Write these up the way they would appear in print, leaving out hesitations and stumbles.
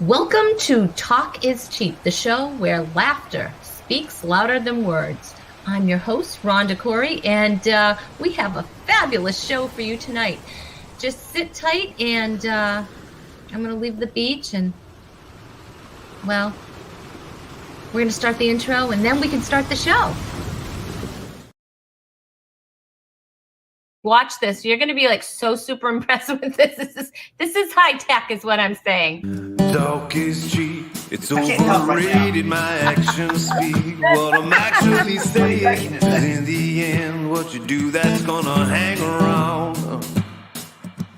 Welcome to Talk is Cheap, the show where laughter speaks louder than words. I'm your host, Rhonda Corey, and we have a fabulous show for you tonight. Just sit tight, and I'm going to leave the beach, and, well, we're going to start the intro, and then we can start the show. Watch this. You're going to be like so super impressed with this. This is high tech is what I'm saying. Talk is cheap. It's overrated. My actions speak what I'm actually saying. 'Cause in the end, what you do, that's gonna hang around.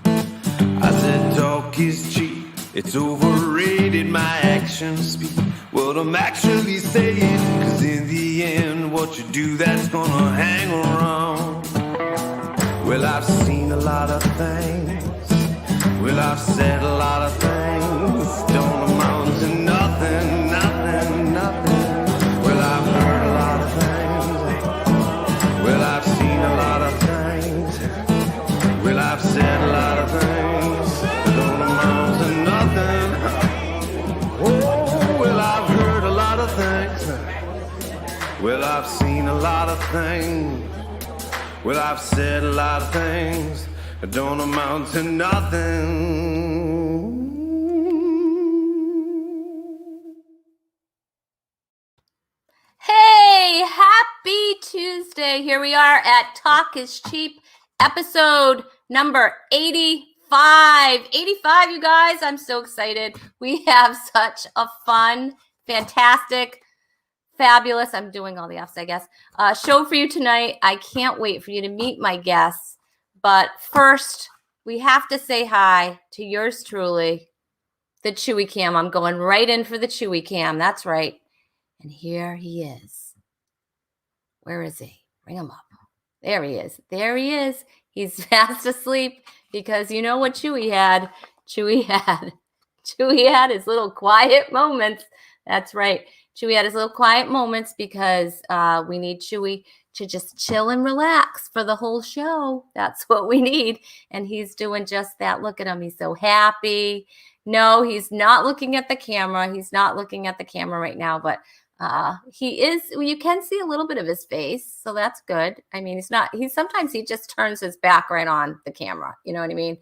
I said talk is cheap. It's overrated. My actions speak what I'm actually saying. 'Cause in the end, what you do, that's gonna hang around. Well, I've seen a lot of things. Well, I've said a lot of things. Don't amount to nothing, nothing, nothing. Well, I've heard a lot of things. Well, I've seen a lot of things. Well, I've said a lot of things. Don't amount to nothing. Oh, well, I've heard a lot of things. Well, I've seen a lot of things. Well, I've said a lot of things that don't amount to nothing. Hey, happy Tuesday. Here we are at Talk is Cheap, episode number 85. 85, you guys. I'm so excited. We have such a fun, fantastic, fabulous, I'm doing all the F's, I guess, show for you tonight. I can't wait for you to meet my guests. But first, we have to say hi to yours truly, the Chewy Cam. I'm going right in for the Chewy Cam. That's right. And here he is. Where is he? Bring him up. There he is. There he is. He's fast asleep because you know what Chewy had? Chewy had his little quiet moments. That's right. Chewy had his little quiet moments because we need Chewy to just chill and relax for the whole show. That's what we need. And he's doing just that. Look at him. He's so happy. No, he's not looking at the camera. He's not looking at the camera right now, but he is. You can see a little bit of his face. So that's good. I mean, sometimes he just turns his back right on the camera. You know what I mean?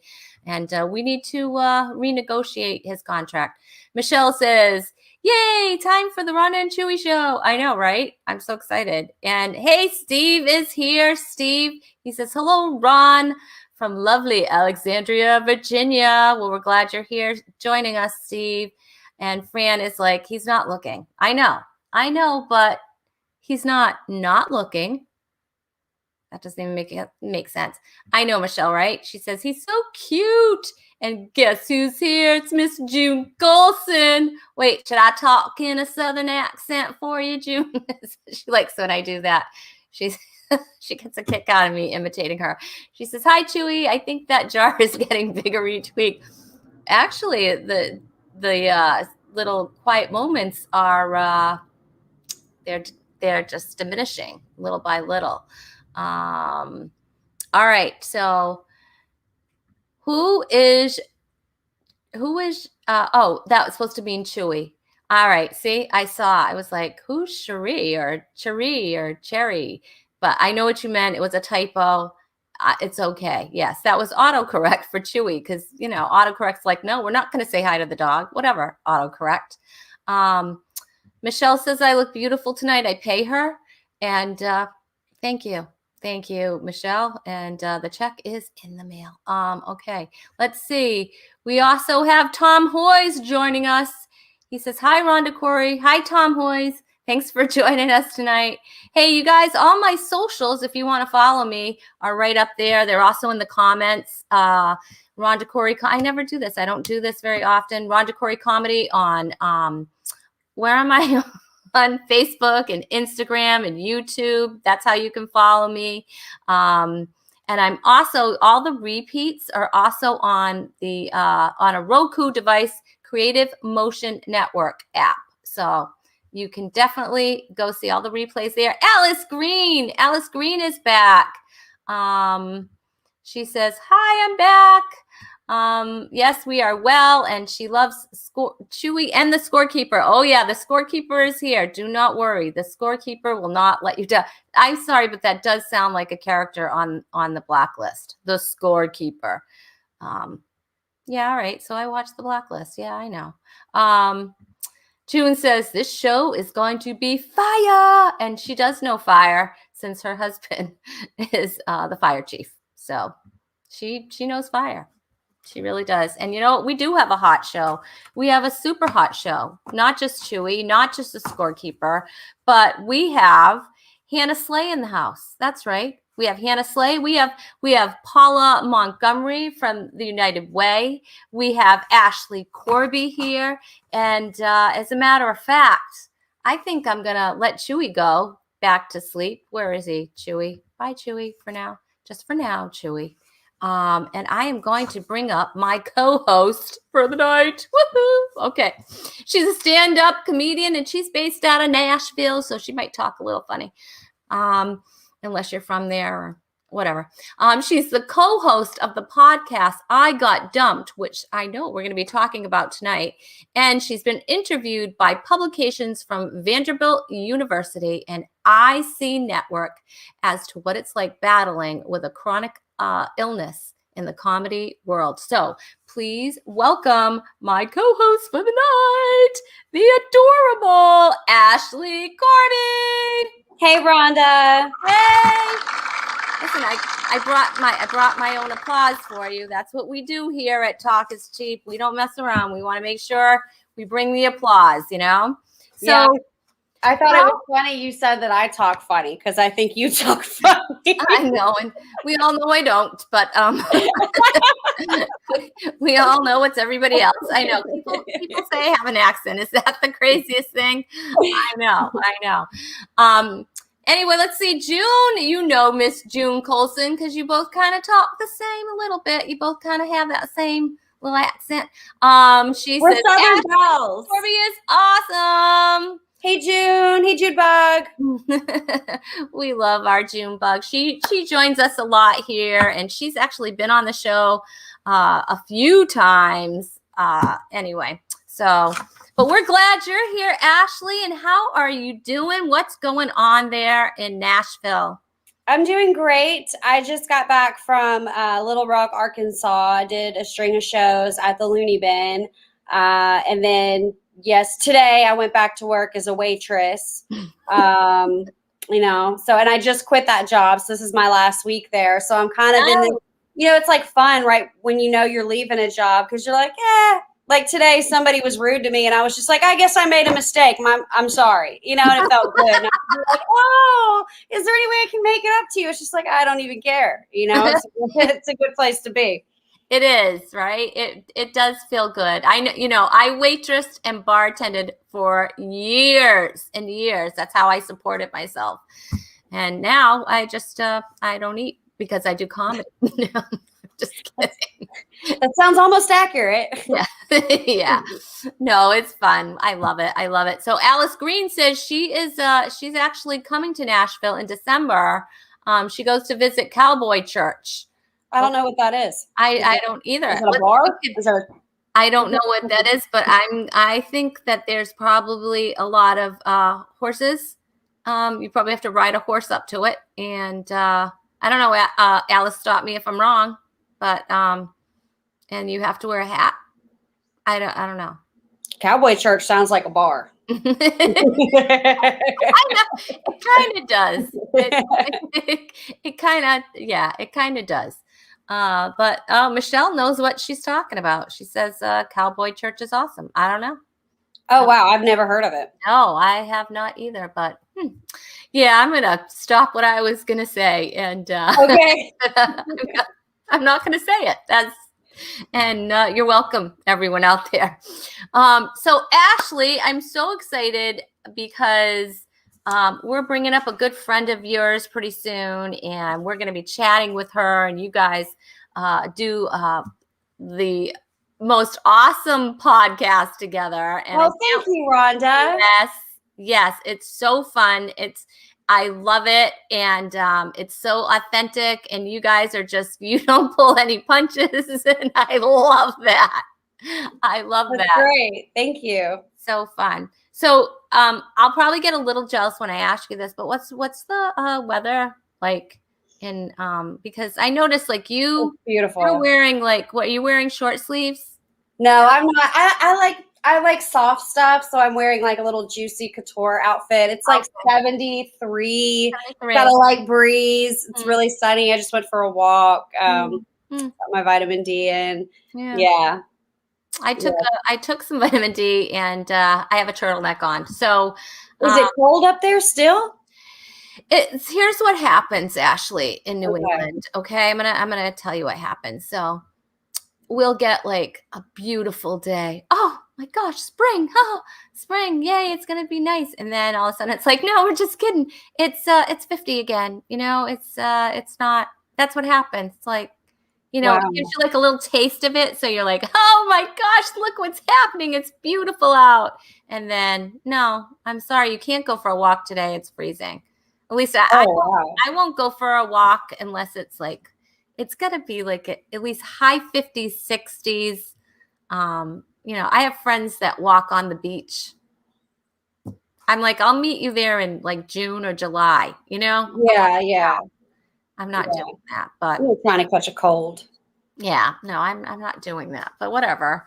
And we need to renegotiate his contract. Michelle says, yay, time for the Rhonda and Chewy show. I know, right? I'm so excited. And hey, Steve is here. Steve, he says, hello, Ron from lovely Alexandria, Virginia. Well, we're glad you're here joining us, Steve. And Fran is like, he's not looking. I know, but he's not looking. That doesn't even make sense. I know, Michelle, right? She says, he's so cute. And guess who's here? It's Miss June Golson. Wait, should I talk in a Southern accent for you, June? She likes when I do that. She gets a kick out of me imitating her. She says, hi, Chewy. I think that jar is getting bigger each week. Actually, the little quiet moments are they're just diminishing little by little. All right, so who is that was supposed to mean Chewy. All right, see, I was like, who's Cherie or Cherry? But I know what you meant. It was a typo. It's okay. Yes, that was autocorrect for Chewy because, you know, autocorrect's like, no, we're not going to say hi to the dog. Whatever, autocorrect. Michelle says I look beautiful tonight. I pay her. And thank you. Thank you, Michelle. And the check is in the mail. Okay, let's see. We also have Tom Hoyes joining us. He says, hi, Rhonda Corey. Hi, Tom Hoyes. Thanks for joining us tonight. Hey, you guys, all my socials, if you want to follow me, are right up there. They're also in the comments. Rhonda Corey. I never do this. I don't do this very often. Rhonda Corey Comedy on, where am I? On Facebook and Instagram and YouTube. That's how you can follow me. And I'm also, all the repeats are also on on a Roku device, Creative Motion Network app. So you can definitely go see all the replays there. Alice Green is back. She says, hi, I'm back. Yes, we are well, and she loves Chewy and the scorekeeper. Oh yeah, the scorekeeper is here. Do not worry. The scorekeeper will not let you down. I'm sorry, but that does sound like a character on the Blacklist. The scorekeeper. Yeah, all right. So I watched the Blacklist. Yeah, I know. June says this show is going to be fire, and she does know fire since her husband is the fire chief. So she knows fire. She really does. And we do have a hot show. We have a super hot show. Not just Chewy, not just the scorekeeper, but we have Hannah Slay in the house. That's right. We have Hannah Slay. We have Paula Montgomery from the United Way. We have Ashley Corby here. And as a matter of fact, I think I'm going to let Chewy go back to sleep. Where is he, Chewy? Bye, Chewy, for now. Just for now, Chewy. And I am going to bring up my co-host for the night. Woohoo! Okay. She's a stand-up comedian, and she's based out of Nashville, so she might talk a little funny. Unless you're from there or whatever. She's the co-host of the podcast I Got Dumped, which I know we're going to be talking about tonight. And she's been interviewed by publications from Vanderbilt University and IC Network as to what it's like battling with a chronic illness in the comedy world. So please welcome my co-host for the night, the adorable Ashley Corby. Hey, Rhonda. Hey. Listen, I brought my own applause for you. That's what we do here at Talk is Cheap. We don't mess around. We want to make sure we bring the applause, So yeah. I thought it was funny you said that I talk funny because I think you talk funny. I know, and we all know I don't, but we all know it's everybody else. I know. People say I have an accent. Is that the craziest thing? I know. Anyway, let's see. June, Miss June Colson, because you both kind of talk the same a little bit. You both kind of have that same little accent. We're says, Southern Bells. Corby is awesome. Hey, June. Hey, Jude Bug. We love our June Bug. She joins us a lot here, and she's actually been on the show a few times. Anyway, but we're glad you're here, Ashley. And how are you doing? What's going on there in Nashville? I'm doing great. I just got back from Little Rock, Arkansas. I did a string of shows at the Looney Bin. And then, yes, today I went back to work as a waitress. And I just quit that job. So this is my last week there. So I'm kind of in the, it's like fun, right? When you're leaving a job because you're like, like today somebody was rude to me and I was just like, I guess I made a mistake. I'm sorry, and it felt good. And I was like, oh, is there any way I can make it up to you? It's just like, I don't even care. It's a good place to be. It is, right? It does feel good. I know, I waitressed and bartended for years and years. That's how I supported myself. And now I just, I don't eat because I do comedy. Just kidding. That sounds almost accurate. Yeah. Yeah. No, it's fun. I love it. So Alice Green says she's actually coming to Nashville in December. She goes to visit Cowboy Church. I don't know what that is. I don't either. Is it a bar? I don't know what that is, but I think that there's probably a lot of horses. You probably have to ride a horse up to it. And I don't know, Alice, stop me if I'm wrong, but and you have to wear a hat. I don't know. Cowboy Church sounds like a bar. I know. It kind of does. It kind of does. But Michelle knows what she's talking about. She says Cowboy Church is awesome. I don't know. Oh, wow. I've never heard of it. No, I have not either. But yeah, I'm going to stop what I was going to say. And okay. I'm not going to say it. And you're welcome, everyone out there. So Ashley, I'm so excited because we're bringing up a good friend of yours pretty soon, and we're going to be chatting with her, and you guys do the most awesome podcast together. And thank you, Rhonda. Yes, it's so fun. I love it. And it's so authentic. And you guys are just, you don't pull any punches. And I love that. I love That's that. great. Thank you. So fun. So I'll probably get a little jealous when I ask you this, but what's the weather like in because I noticed like It's you're beautiful. wearing like what, are you wearing short sleeves? No, I'm not. I like soft stuff, so I'm wearing like a little juicy couture outfit. It's like 73. 73. Got a light breeze. It's Mm. really sunny. I just went for a walk. Mm. Got my vitamin D in. Yeah. I took some vitamin D and I have a turtleneck on. So Is it cold up there still? here's what happens, Ashley, in New Okay. England. Okay, I'm gonna tell you what happens. So we'll get like a beautiful day. Oh my gosh, spring! Oh, spring! Yay, it's gonna be nice. And then all of a sudden, it's like, no, we're just kidding. It's 50 again. You know, it's not. That's what happens. It's like, you know, Wow. it gives you like a little taste of it. So you're like, oh my gosh, look what's happening. It's beautiful out. And then, no, I'm sorry, you can't go for a walk today. It's freezing. At least Wow. I won't go for a walk unless it's like, it's got to be like at least high 50s, 60s. You know, I have friends that walk on the beach. I'm like, I'll meet you there in like June or July, you know? Yeah. I'm not doing that, but I'm trying to catch a cold. yeah, no, I'm not doing that, but whatever.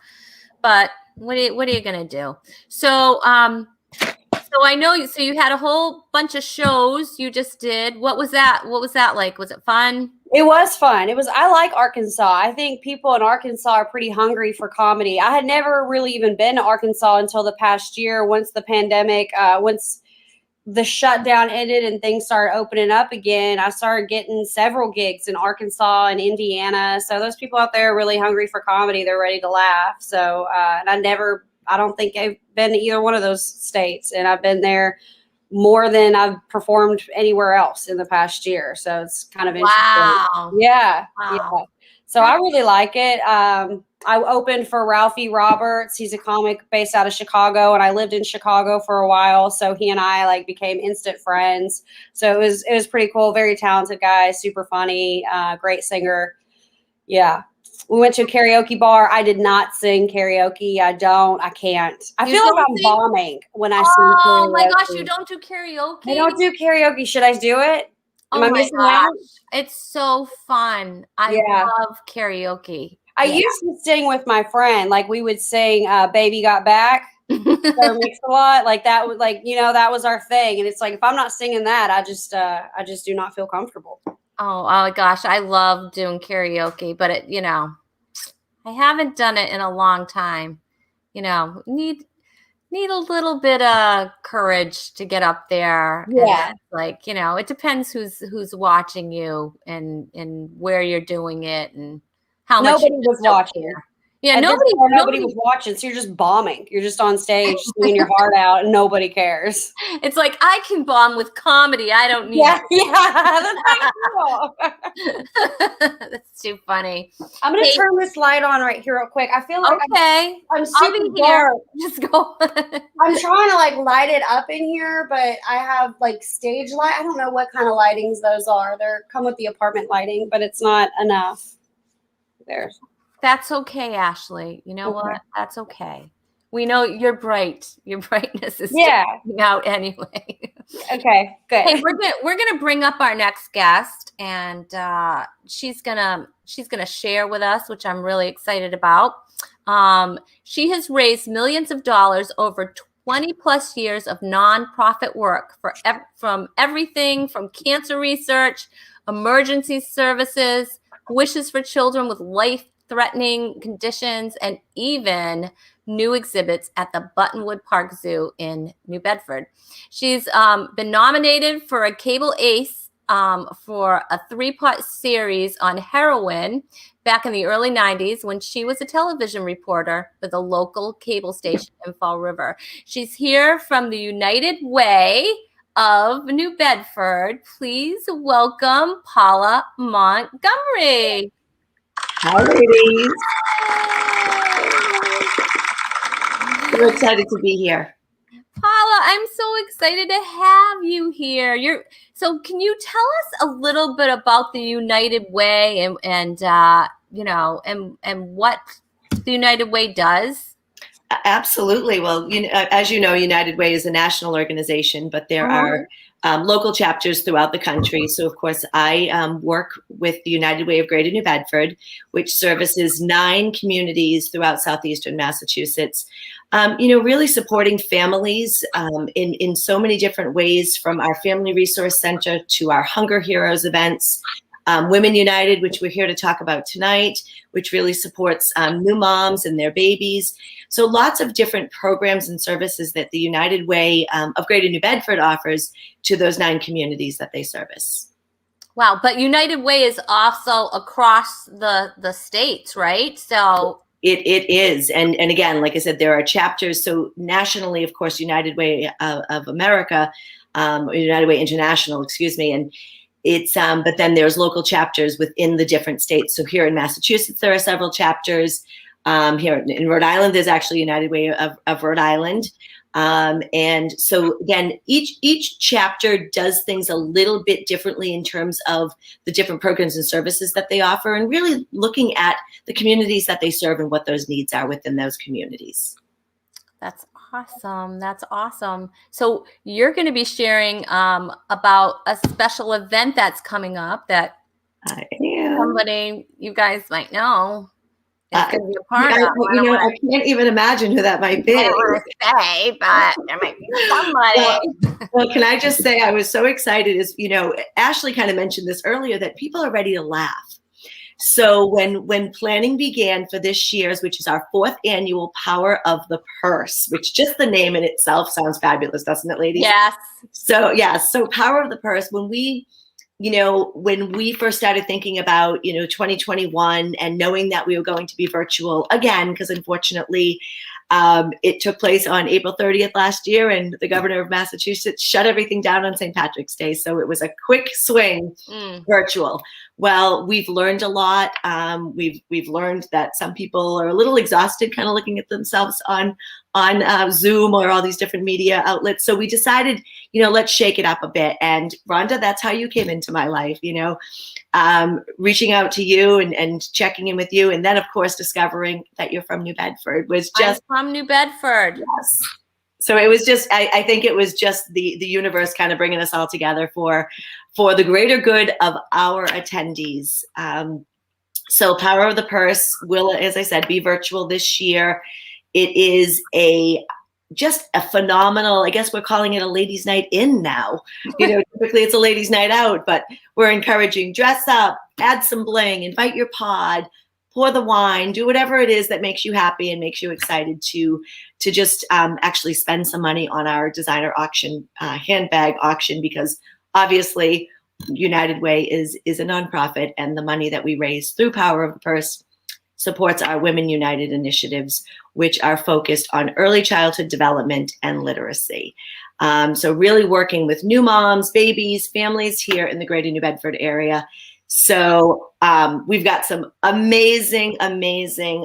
But what are you gonna do? So so I know you. So you had a whole bunch of shows you just did. What was that? What was that like? Was it fun? It was fun. I like Arkansas. I think people in Arkansas are pretty hungry for comedy. I had never really even been to Arkansas until the past year. Once the pandemic, once the shutdown ended and things started opening up again, I started getting several gigs in Arkansas and Indiana. So those people out there are really hungry for comedy. They're ready to laugh. So, and I don't think I've been to either one of those states, and I've been there more than I've performed anywhere else in the past year. So it's kind of interesting. Wow. Yeah. So I Wow. really like it. I opened for Ralphie Roberts. He's a comic based out of Chicago, and I lived in Chicago for a while. So he and I like became instant friends. So it was pretty cool. Very talented guy, super funny, great singer. Yeah. We went to a karaoke bar. I did not sing karaoke. I can't. I feel like I'm bombing when I sing karaoke. Oh my gosh, you don't do karaoke? I don't do karaoke. Should I do it? Am I missing gosh. out? It's so fun. I love karaoke. I used to sing with my friend. Like we would sing Baby Got Back. Mix a lot. Like that was like, you know, that was our thing. And it's like if I'm not singing that, I just do not feel comfortable. Oh gosh, I love doing karaoke, but it, you know, I haven't done it in a long time. You know, need a little bit of courage to get up there. Yeah. And like, you know, it depends who's watching you and where you're doing it and how much nobody was watching. Yeah, nobody was watching. So you're just bombing. You're just on stage singing your heart out, and nobody cares. It's like I can bomb with comedy. I don't need. Yeah, that's cool. That's too funny. I'm gonna turn this light on right here real quick. I feel like I'm I'll be super here. dark. Just go. I'm trying to like light it up in here, but I have like stage light. I don't know what kind of lightings those are. They're come with the apartment lighting, but it's not enough. There's. That's okay, Ashley. You know what? That's okay. We know you're bright. Your brightness is coming out anyway. Okay, good. Hey, we're gonna bring up our next guest, and she's gonna share with us, which I'm really excited about. She has raised millions of dollars over 20 plus years of nonprofit work from everything from cancer research, emergency services, wishes for children with life-threatening conditions, and even new exhibits at the Buttonwood Park Zoo in New Bedford. She's been nominated for a Cable Ace for a 3-part series on heroin back in the early 90s when she was a television reporter for the local cable station in Fall River. She's here from the United Way of New Bedford. Please welcome Paula Montgomery. Hi, ladies. So excited to be here. Paula, I'm so excited to have you here. So can you tell us a little bit about the United Way and what the United Way does? Absolutely. Well, as you know, United Way is a national organization, but there are local chapters throughout the country. So, of course, I work with the United Way of Greater New Bedford, which services 9 communities throughout southeastern Massachusetts. Really supporting families in so many different ways, from our Family Resource Center to our Hunger Heroes events. Women United, which we're here to talk about tonight, which really supports new moms and their babies. So lots of different programs and services that the United Way of Greater New Bedford offers to those 9 communities that they service. Wow, but United Way is also across the states, right? So it is, and again, like I said, there are chapters. So nationally, of course, United Way of America, United Way International, excuse me, and it's but then there's local chapters within the different states. So here in Massachusetts, there are several chapters. Here in Rhode Island, there's actually United Way of Rhode Island. And so again, each chapter does things a little bit differently in terms of the different programs and services that they offer, and really looking at the communities that they serve and what those needs are within those communities. That's awesome. That's awesome. So you're going to be sharing about a special event that's coming up that somebody you guys might know. I can't even imagine who that might be. I don't want to say, but there might be somebody. Well, can I just say I was so excited, Ashley kind of mentioned this earlier, that people are ready to laugh. So when planning began for this year's, which is our 4th annual Power of the Purse, which just the name in itself sounds fabulous, doesn't it, ladies? Yes. So Power of the Purse, when we first started thinking about, 2021 and knowing that we were going to be virtual again, because unfortunately it took place on April 30th last year, and the governor of Massachusetts shut everything down on St. Patrick's Day. So it was a quick swing virtual. Well, we've learned a lot. We've learned that some people are a little exhausted kind of looking at themselves on Zoom or all these different media outlets. So we decided, let's shake it up a bit. And Rhonda, that's how you came into my life, reaching out to you and checking in with you. And then, of course, discovering that you're from New Bedford was just— I'm from New Bedford. Yes. So it was just, I think it was just the universe kind of bringing us all together for the greater good of our attendees. So Power of the Purse will, as I said, be virtual this year. It is just a phenomenal, I guess we're calling it a ladies' night in now. Typically it's a ladies' night out, but we're encouraging dress up, add some bling, invite your pod, pour the wine, do whatever it is that makes you happy and makes you excited to just actually spend some money on our designer auction, handbag auction, because obviously United Way is a nonprofit, and the money that we raise through Power of the Purse supports our Women United initiatives, which are focused on early childhood development and literacy. So really working with new moms, babies, families here in the Greater New Bedford area. So we've got some amazing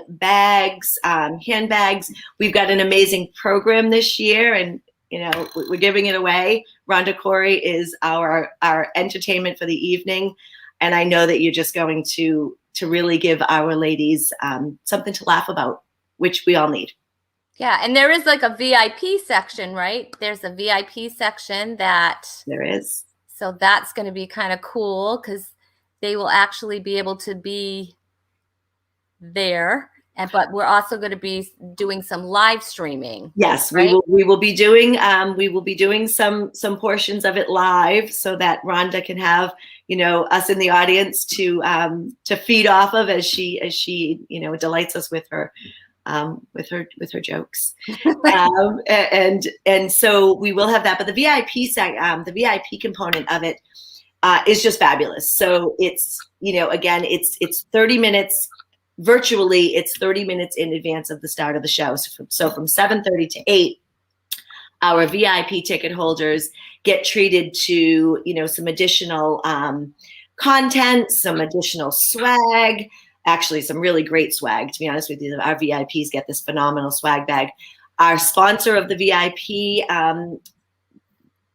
bags, handbags. We've got an amazing program this year, and we're giving it away. Rhonda Corey is our entertainment for the evening, and I know that you're just going to really give our ladies something to laugh about, which we all need. Yeah, and there is like a VIP section, right? There's a VIP section that there is. So that's going to be kind of cool, because they will actually be able to be there. But we're also going to be doing some live streaming. Yes, right? we will be doing some portions of it live, so that Rhonda can have us in the audience to feed off of as she delights us with her jokes. And so we will have that. But the VIP component of it is just fabulous. So it's again it's 30 minutes. Virtually, it's 30 minutes in advance of the start of the show. So from 7:30 to 8, our VIP ticket holders get treated to, some additional content, some additional swag, actually some really great swag, to be honest with you. Our VIPs get this phenomenal swag bag. Our sponsor of the VIP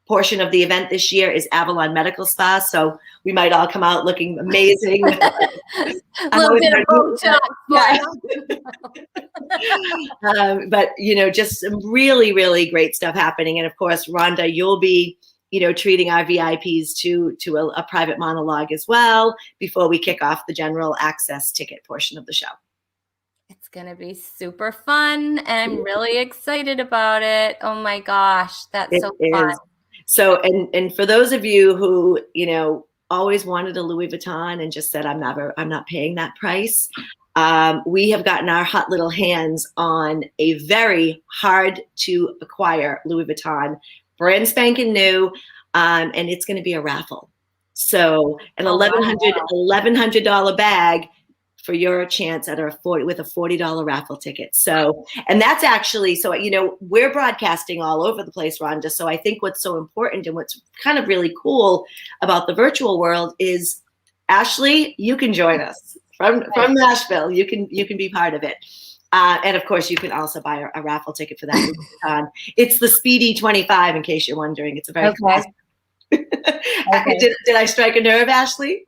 portion of the event this year is Avalon Medical Spa. So we might all come out looking amazing. With A little bit of Botox. Yeah. But, just some really, really great stuff happening. And of course, Rhonda, you'll be, treating our VIPs to a private monologue as well before we kick off the general access ticket portion of the show. It's going to be super fun. And I'm really excited about it. Oh my gosh. That's so fun. So, and for those of you who, always wanted a Louis Vuitton and just said, I'm not paying that price. We have gotten our hot little hands on a very hard to acquire Louis Vuitton, brand spanking new. And it's going to be a raffle. So an $1,100 bag for your chance at with a $40 raffle ticket. So, and that's actually, so, we're broadcasting all over the place, Rhonda. So I think what's so important and what's kind of really cool about the virtual world is, Ashley, you can join us from Nashville. You can be part of it. And of course, you can also buy a raffle ticket for that. It's the Speedy 25, in case you're wondering. It's a very classic. Okay. Did I strike a nerve, Ashley?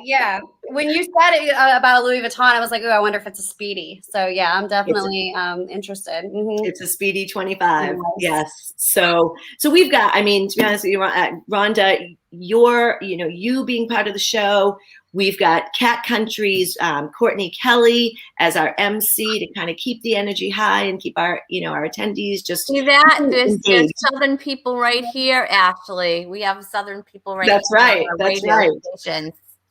Yeah. When you said it about Louis Vuitton, I was like, oh, I wonder if it's a Speedy. So yeah, I'm definitely interested. Mm-hmm. It's a Speedy 25. Nice. Yes. So we've got, to be honest with you, Rhonda, you being part of the show. We've got Cat Country's Courtney Kelly as our MC to kind of keep the energy high and keep our attendees just see that there's Southern people right here, Ashley. We have Southern people right. That's here. That's right.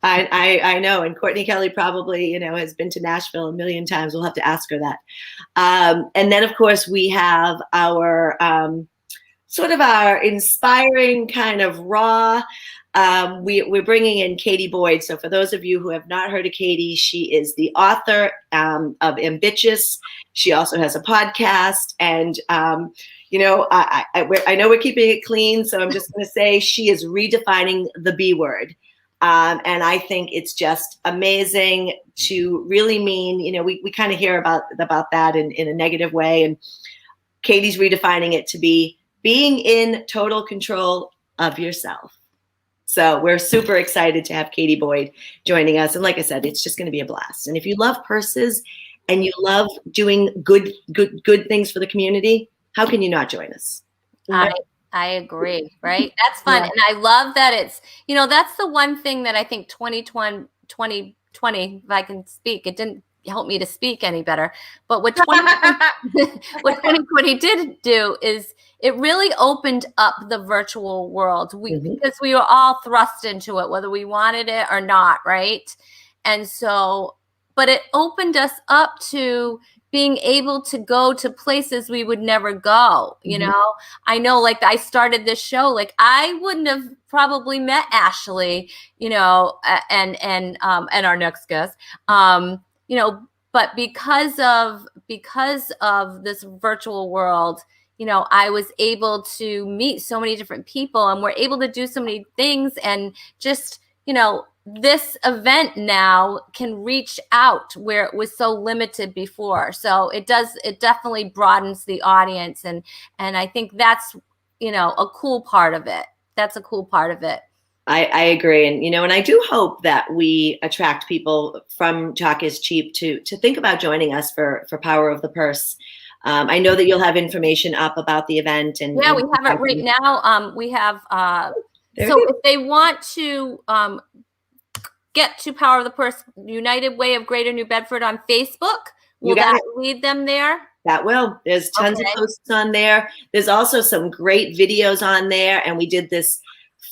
I know, and Courtney Kelly probably has been to Nashville a million times. We'll have to ask her that. And then of course we have our sort of our inspiring kind of raw. We're bringing in Katie Boyd. So for those of you who have not heard of Katie, she is the author of Ambitious. She also has a podcast, and I know we're keeping it clean, so I'm just going to say she is redefining the B word. And I think it's just amazing to really mean, we kind of hear about that in a negative way, and Katie's redefining it to be being in total control of yourself. So we're super excited to have Katie Boyd joining us. And like I said, it's just going to be a blast. And if you love purses and you love doing good things for the community, how can you not join us? I agree, right? That's fun. Yeah. And I love that it's, that's the one thing that I think 2020, if I can speak, it didn't help me to speak any better. But what 2020 did do is it really opened up the virtual world because we were all thrust into it, whether we wanted it or not, right? And so, but it opened us up to being able to go to places we would never go, I know, like I started this show, like I wouldn't have probably met Ashley, and our next guest, but because of this virtual world, I was able to meet so many different people, and we're able to do so many things, and just, this event now can reach out where it was so limited before. So it definitely broadens the audience. And I think that's, a cool part of it. That's a cool part of it. I agree. And, and I do hope that we attract people from Talk is Cheap to think about joining us for Power of the Purse. I know that you'll have information up about the event. And yeah, we have it right now. We have, if they want to, get to Power of the Purse, United Way of Greater New Bedford on Facebook. Will that lead them there? That will. There's tons of posts on there. There's also some great videos on there. And we did this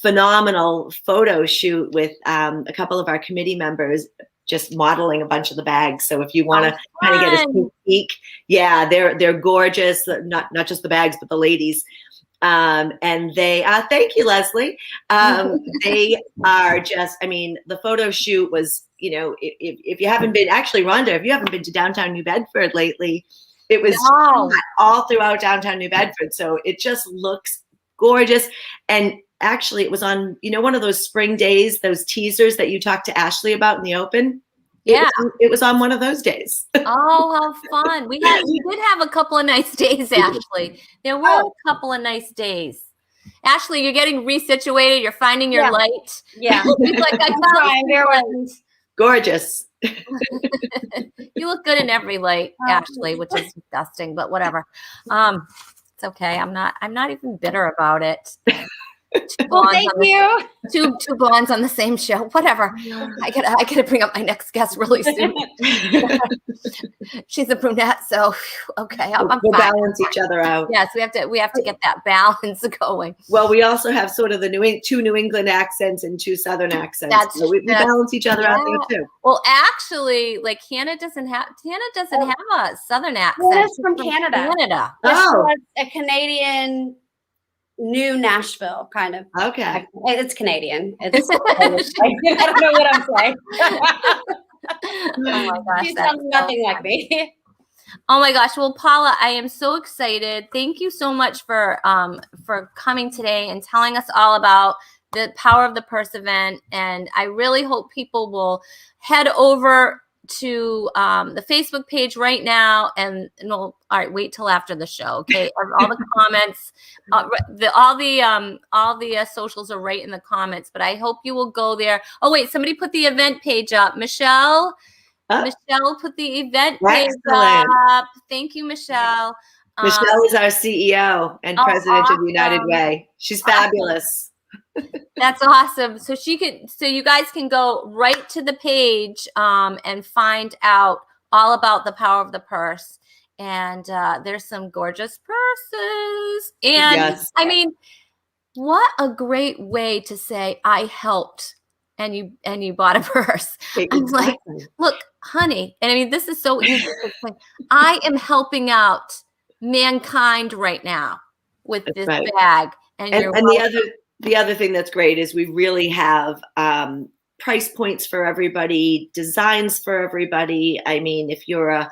phenomenal photo shoot with a couple of our committee members just modeling a bunch of the bags. So if you want to kind of get a sneak peek, yeah, they're gorgeous. Not just the bags, but the ladies. And they, thank you, Leslie. They are just, the photo shoot was, if you haven't been, actually, Rhonda, if you haven't been to downtown New Bedford lately, it was all throughout downtown New Bedford. So it just looks gorgeous. And actually it was on, one of those spring days, those teasers that you talked to Ashley about in the open. Yeah. It was on one of those days. Oh, how fun. We did have a couple of nice days, Ashley. There were a couple of nice days. Ashley, you're getting resituated. You're finding your light. Yeah. She's like, I found Bear with light. Gorgeous. You look good in every light, Ashley, which is disgusting, but whatever. It's okay. I'm not even bitter about it. Well, thank you. Two blondes on the same show. Whatever. I gotta bring up my next guest really soon. She's a brunette, so okay. I'm We'll fine. balance each other out. Yes, we have to get that balance going. Well, we also have sort of the two New England accents and two Southern accents. So we balance each other out there too. Well, actually, like Hannah doesn't have a Southern accent. Hannah's from Canada. Canada. Oh, a Canadian. New Nashville, kind of. Okay. It's Canadian. It's I don't know what I'm saying. Oh my gosh. She sounds nothing like me. Oh my gosh. Well, Paula, I am so excited. Thank you so much for coming today and telling us all about the Power of the Purse event. And I really hope people will head over to the Facebook page right now, and we'll wait till after the show. Okay, all the comments, all the socials are right in the comments. But I hope you will go there. Oh wait, somebody put the event page up. Michelle put the event page up. Thank you, Michelle. Michelle is our CEO and president of United Way. She's fabulous. That's awesome. So you guys can go right to the page and find out all about the Power of the Purse. And there's some gorgeous purses. And yes. I mean, what a great way to say I helped and you bought a purse. Exactly. I'm like, look, honey. And I mean, this is so easy to explain. I am helping out mankind right now with this bag. And the other thing that's great is we really have price points for everybody, designs for everybody. I mean, if you're a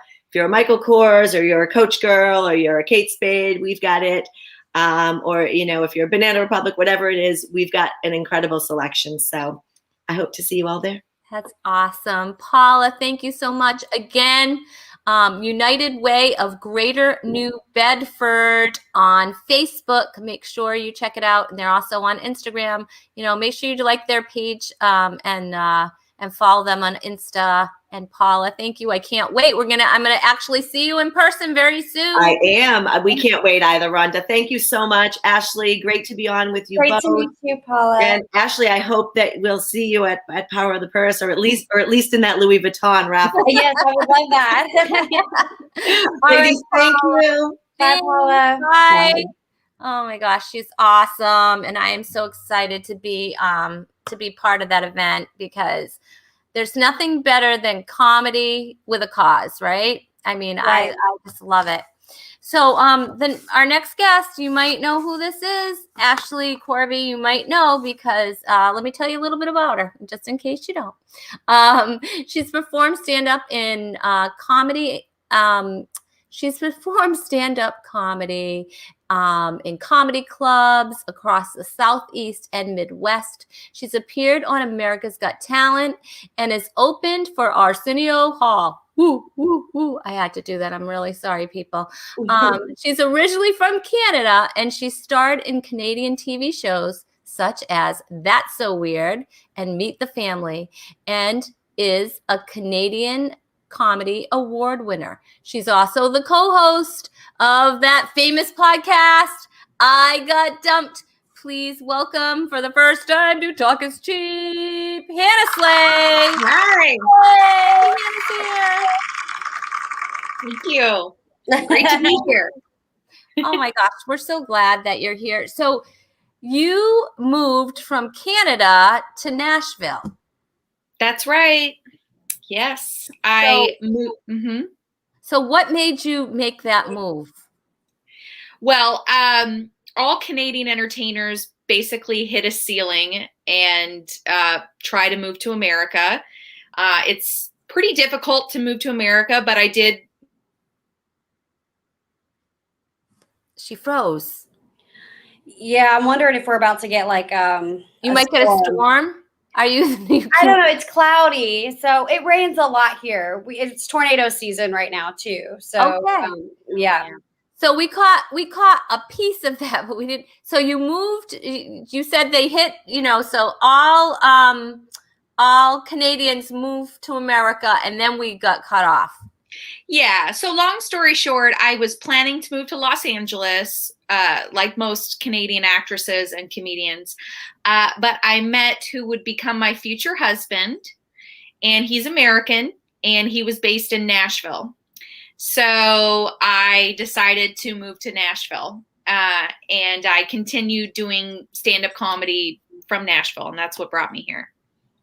Michael Kors or you're a Coach Girl or you're a Kate Spade, we've got it. Or if you're a Banana Republic, whatever it is, we've got an incredible selection. So I hope to see you all there. That's awesome. Paula, thank you so much again. United Way of Greater New Bedford on Facebook. Make sure you check it out. And they're also on Instagram. Make sure you like their page and follow them on Insta. And Paula, thank you. I can't wait. I'm gonna actually see you in person very soon. I am. We can't wait either, Rhonda. Thank you so much, Ashley. Great to be on with you both. Great to meet you, Paula. And Ashley, I hope that we'll see you at Power of the Purse, or at least in that Louis Vuitton raffle. Yes, I would love that. Ladies, thank you. Bye, Paula. Bye. Oh my gosh, she's awesome, and I am so excited to be part of that event, because there's nothing better than comedy with a cause, right? I mean, right. I just love it. So then our next guest, you might know who this is. Ashley Corby, you might know, because let me tell you a little bit about her, just in case you don't. She's performed stand-up in comedy. She's performed stand-up comedy in comedy clubs across the Southeast and Midwest. She's appeared on America's Got Talent and is opened for Arsenio Hall. Woo, woo, woo. I had to do that. I'm really sorry, people. She's originally from Canada, and she starred in Canadian TV shows such as That's So Weird and Meet the Family, and is a Canadian Comedy Award winner. She's also the co-host of that famous podcast, I Got Dumped. Please welcome, for the first time to Talk is Cheap, Hannah Slay. Hi. Hey, Hannah's here. Thank you. Great to be here. Oh my gosh, we're so glad that you're here. So you moved from Canada to Nashville. That's right. Yes, I moved. Mm-hmm. So what made you make that move? Well, all Canadian entertainers basically hit a ceiling and try to move to America. It's pretty difficult to move to America, but I did. She froze. Yeah, I'm wondering if we're about to get like you might get a storm. Are you? I don't know. It's cloudy, so it rains a lot here. It's tornado season right now too. So Okay. yeah. So we caught a piece of that, but we didn't. So you moved. You said they hit. So all Canadians moved to America, and then we got cut off. Yeah. So long story short, I was planning to move to Los Angeles, like most Canadian actresses and comedians. But I met who would become my future husband, and he's American, and he was based in Nashville. So I decided to move to Nashville, and I continued doing stand-up comedy from Nashville, and that's what brought me here.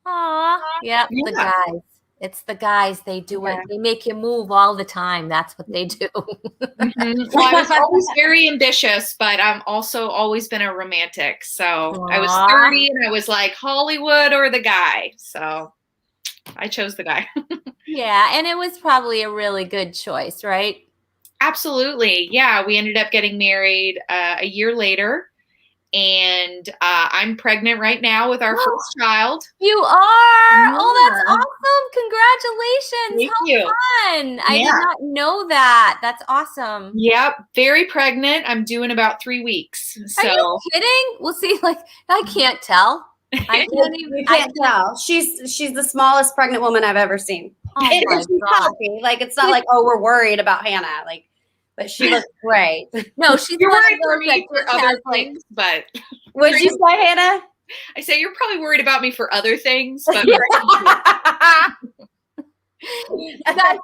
Aw, yep, Yeah. the guys. It's the guys. They do it. They make you move all the time. That's what they do. Mm-hmm. Well, I was always very ambitious, but I'm also always been a romantic. So I was 30 and I was like Hollywood or the guy. So I chose the guy. Yeah, and it was probably a really good choice, right? Absolutely. Yeah, we ended up getting married a year later. And I'm pregnant right now with our first child. You are? Yeah. Oh, that's awesome. Congratulations. Thank How you. fun. I did Yeah. not know that. That's awesome. Yep, very pregnant. I'm due in about 3 weeks. Are you kidding? We'll see. Like, I can't tell. I can't even. You can't tell. She's the smallest pregnant woman I've ever seen. Oh And my she's God. healthy. Like, it's not like, oh, we're worried about Hannah. Like, but she looks great. No, she's You're one of worried for those me that for just other has, like, things, but Would you say, Hannah? I say you're probably worried about me for other things. But Guys,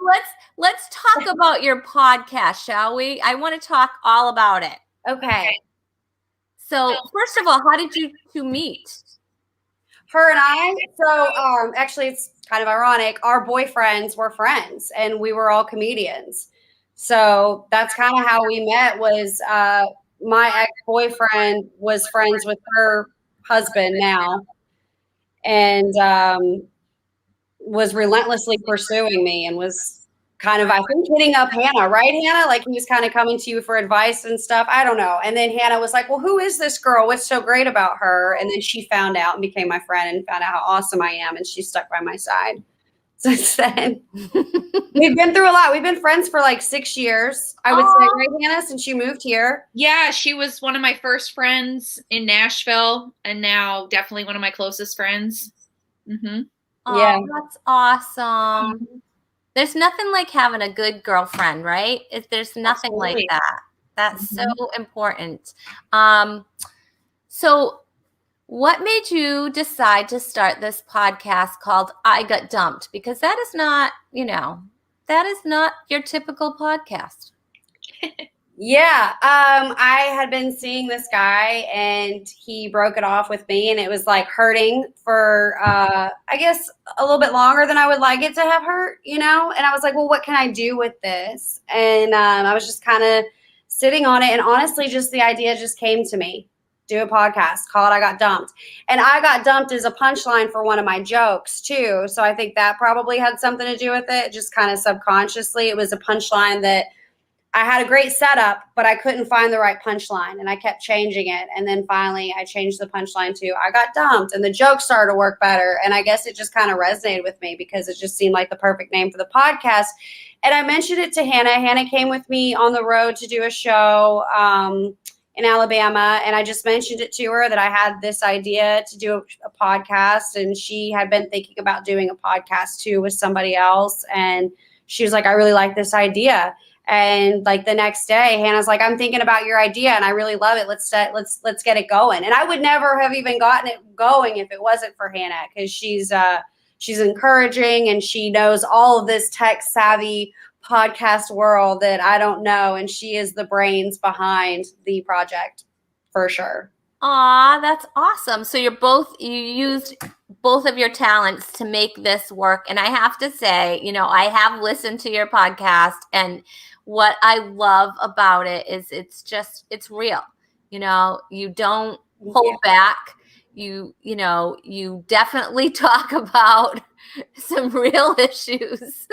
let's talk about your podcast, shall we? I want to talk all about it. Okay. So, first of all, how did you two meet? Her and I. So actually, it's kind of ironic. Our boyfriends were friends, and we were all comedians. So that's kind of how we met. Was my ex-boyfriend was friends with her husband now, and was relentlessly pursuing me, and was kind of, I think, hitting up Hannah, right, Hannah? Like, he was kind of coming to you for advice and stuff. I don't know. And then Hannah was like, well, who is this girl? What's so great about her? And then she found out and became my friend and found out how awesome I am. And she stuck by my side since then. We've been through a lot. We've been friends for like 6 years, I would say, right, Hannah, since you moved here. yeah, she was one of my first friends in Nashville, and now definitely one of my closest friends. Mm-hmm. Oh, Yeah. that's awesome. There's nothing like having a good girlfriend, right? There's nothing like Absolutely. that. That's so Mhm. important. So what made you decide to start this podcast called I Got Dumped? Because that is not, that is not your typical podcast. Yeah, I had been seeing this guy, and he broke it off with me, and it was like hurting for, I guess, a little bit longer than I would like it to have hurt, And I was like, well, what can I do with this? And I was just kind of sitting on it, and honestly, just the idea just came to me. Do a podcast, call it I Got Dumped. And I Got Dumped is a punchline for one of my jokes, too. So I think that probably had something to do with it, just kind of subconsciously. It was a punchline that I had a great setup, but I couldn't find the right punchline, and I kept changing it. And then finally I changed the punchline to I got dumped, and the joke started to work better. And I guess it just kind of resonated with me because it just seemed like the perfect name for the podcast. And I mentioned it to Hannah. Hannah came with me on the road to do a show in Alabama. And I just mentioned it to her that I had this idea to do a podcast, and she had been thinking about doing a podcast too with somebody else. And she was like, I really like this idea. And like the next day, Hannah's like, I'm thinking about your idea and I really love it. Let's get it going. And I would never have even gotten it going if it wasn't for Hannah, because she's encouraging, and she knows all of this tech savvy podcast world that I don't know. And she is the brains behind the project for sure. Aw, that's awesome. So you used both of your talents to make this work. And I have to say, I have listened to your podcast, and what I love about it is it's real. You don't hold back. You definitely talk about some real issues.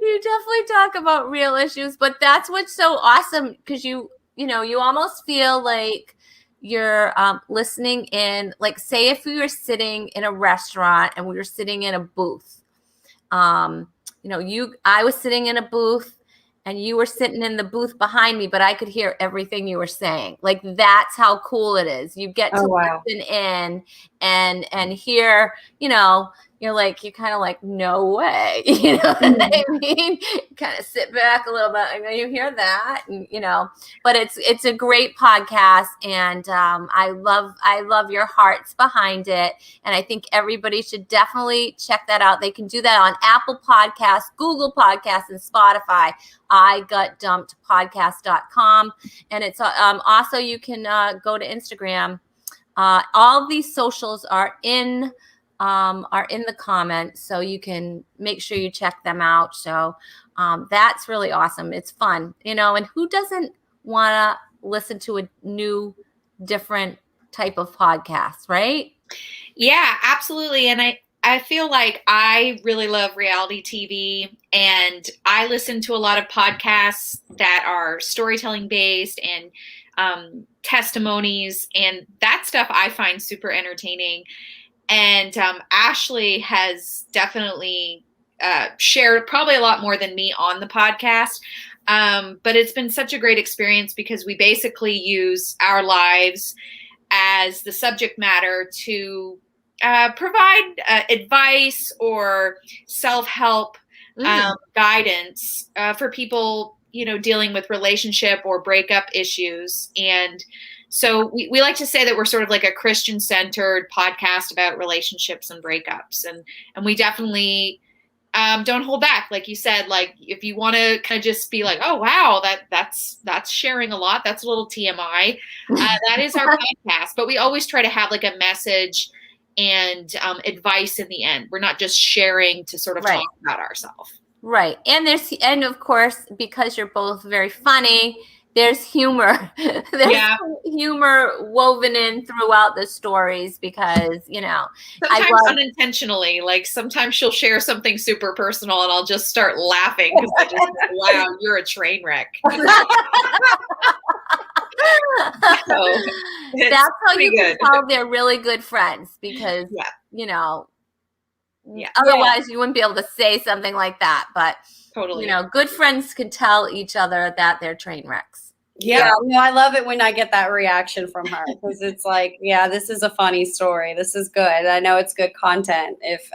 You definitely talk about real issues, but that's what's so awesome, because you almost feel like you're listening in, like say if we were sitting in a restaurant and we were sitting in a booth, I was sitting in a booth and you were sitting in the booth behind me, but I could hear everything you were saying. Like that's how cool it is. You get to listen in and hear, you're kind of like, no way, you know what I mean? Kind of sit back a little bit. I know you hear that, and, but it's a great podcast, and I love your hearts behind it, and I think everybody should definitely check that out. They can do that on Apple Podcasts, Google Podcasts, and Spotify. igotdumpeddpodcast.com, and it's also you can go to Instagram. All these socials are in the comments, so you can make sure you check them out. So that's really awesome. It's fun, and who doesn't want to listen to a new, different type of podcast, right? Yeah, absolutely. And I feel like I really love reality TV, and I listen to a lot of podcasts that are storytelling based and testimonies, and that stuff I find super entertaining. And Ashley has definitely shared probably a lot more than me on the podcast. But it's been such a great experience because we basically use our lives as the subject matter to provide advice or self-help guidance for people, dealing with relationship or breakup issues. And so we like to say that we're sort of like a Christian-centered podcast about relationships and breakups. And we definitely don't hold back. Like you said, like if you want to kind of just be like, oh, wow, that's sharing a lot. That's a little TMI. That is our podcast. But we always try to have like a message and advice in the end. We're not just sharing to sort of talk about ourselves. Right. And of course, because you're both very funny, there's humor. There's humor woven in throughout the stories because, sometimes unintentionally, like sometimes she'll share something super personal and I'll just start laughing because I just wow, you're a train wreck. So, that's how you can tell they're really good friends because, otherwise you wouldn't be able to say something like that. But, totally. Good friends can tell each other that they're train wrecks. Yeah, no, I love it when I get that reaction from her because it's like, yeah, this is a funny story. This is good. I know it's good content. If,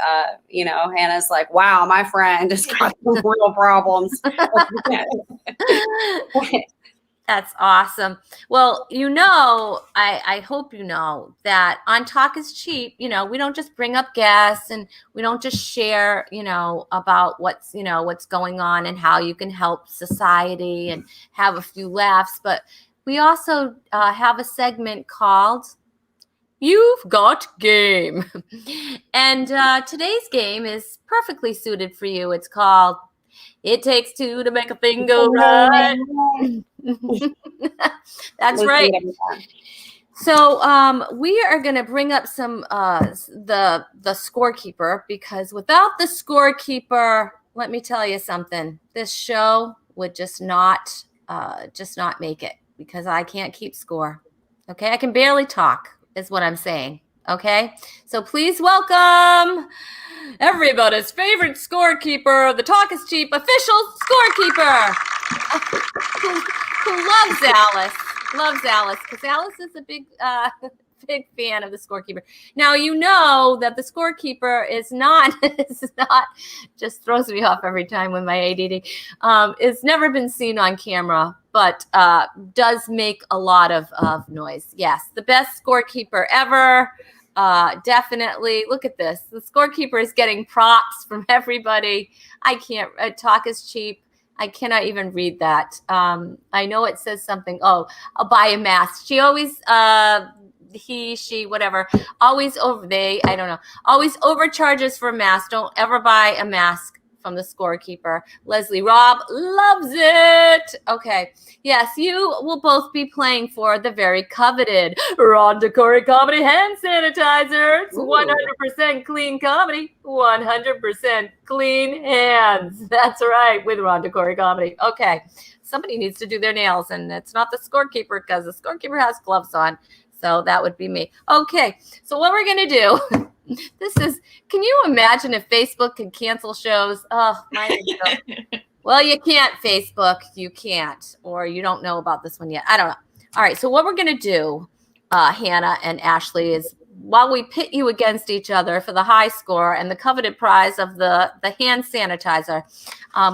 Hannah's like, wow, my friend has got some real problems. That's awesome. Well, I hope you know that on Talk is Cheap, we don't just bring up guests and we don't just share, about what's going on and how you can help society and have a few laughs. But we also have a segment called You've Got Game. And today's game is perfectly suited for you. It's called It Takes Two to Make a Thing Go Right. That's right. So we are going to bring up some the scorekeeper because without the scorekeeper, let me tell you something. This show would just not make it because I can't keep score. Okay, I can barely talk is what I'm saying. Okay, so please welcome everybody's favorite scorekeeper, the Talk is Cheap official scorekeeper, who loves Alice because Alice is a big fan of the scorekeeper. Now you know that the scorekeeper is not just throws me off every time with my ADD. It's never been seen on camera, but does make a lot of noise. Yes, the best scorekeeper ever. Definitely. Look at this. The scorekeeper is getting props from everybody. I can't. Talk is cheap. I cannot even read that. I know it says something. Oh, I'll buy a mask. She always, he, she, whatever. Always always overcharges for a mask. Don't ever buy a mask from the scorekeeper. Leslie Robb loves it. Okay. Yes, you will both be playing for the very coveted Rhonda Corey Comedy Hand Sanitizer. It's 100% clean comedy, 100% clean hands. That's right, with Rhonda Corey Comedy. Okay. Somebody needs to do their nails, and it's not the scorekeeper because the scorekeeper has gloves on. So that would be me. Okay. So what we're going to do, can you imagine if Facebook could cancel shows? Oh, my God. Well, you can't, Facebook. You can't, or you don't know about this one yet. I don't know. All right. So what we're going to do, Hannah and Ashley, is while we pit you against each other for the high score and the coveted prize of the hand sanitizer,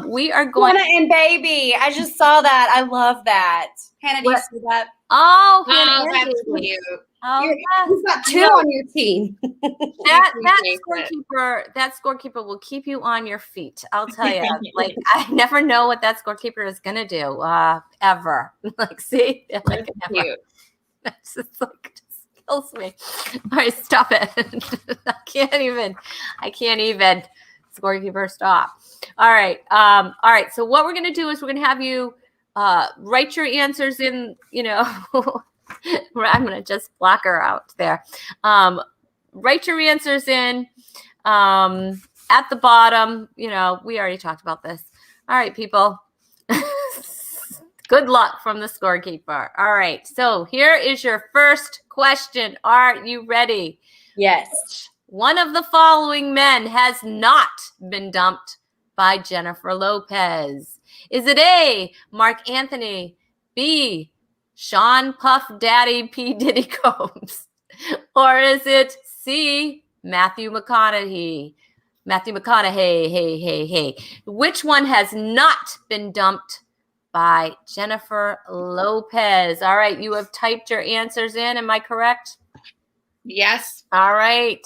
we are going. Hannah and baby. I just saw that. I love that. Hannah, do you see that? Oh, Hannah Oh, and that's baby. cute. Oh, yes. You've got two on your team. That Appreciate it. scorekeeper will keep you on your feet. I'll tell you. Like, I never know what that scorekeeper is gonna do, ever. Like, see, like, That's never. cute. It's just like, it just kills me. All right, stop it. I can't even. Scorekeeper, stop. All right. All right. So what we're gonna do is we're gonna have you write your answers in. I'm gonna just block her out there. Write your answers in at the bottom. We already talked about this. All right, people. Good luck from the scorekeeper. All right. So here is your first question. Are you ready? Yes. One of the following men has not been dumped by Jennifer Lopez. Is it A, Mark Anthony, B, Sean Puff Daddy P. Diddy Combs, or is it C, Matthew McConaughey? Hey. Which one has not been dumped by Jennifer Lopez? All right, you have typed your answers in. Am I correct? Yes. All right.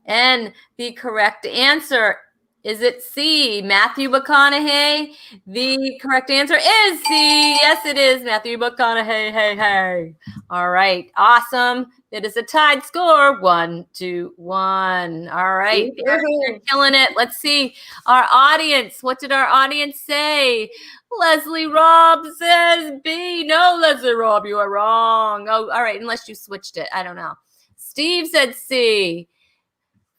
And the correct answer, is it C, Matthew McConaughey? The correct answer is C. Yes, it is Matthew McConaughey. Hey. All right. Awesome. It is a tied score. 1-1. All right. You're killing it. Let's see. Our audience. What did our audience say? Leslie Robb says B. No, Leslie Robb, you are wrong. Oh, all right. Unless you switched it. I don't know. Steve said C.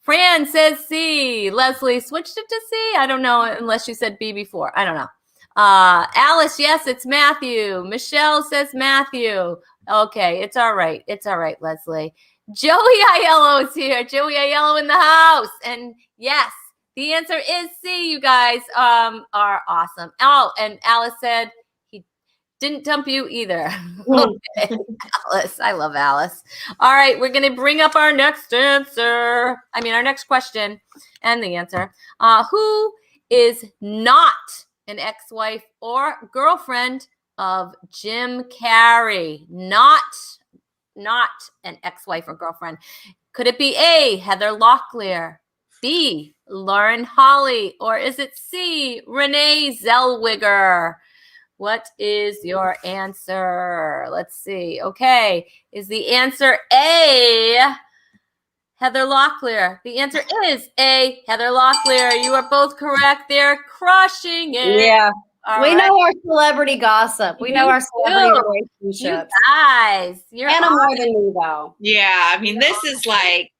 Fran says C. Leslie switched it to C. I don't know, unless you said B before. I don't know. Alice, yes, it's Matthew. Michelle says Matthew. Okay, it's all right. It's all right, Leslie. Joey Aiello is here. Joey Aiello in the house. And yes, the answer is C. You guys are awesome. Oh, and Alice said he didn't dump you either. Okay, Alice. I love Alice. All right, we're going to bring up our next answer. Our next question and the answer. Who is not an ex-wife or girlfriend of Jim Carrey? Not an ex-wife or girlfriend. Could it be A, Heather Locklear, B, Lauren Holly, or is it C, Renee Zellweger? What is your answer? Let's see. Okay. Is the answer A, Heather Locklear? The answer is A, Heather Locklear. You are both correct. They're crushing it. Yeah. All we right. know our celebrity gossip. We know our celebrity relationships. You guys. You're Hannah more than me, though. Yeah. This is like,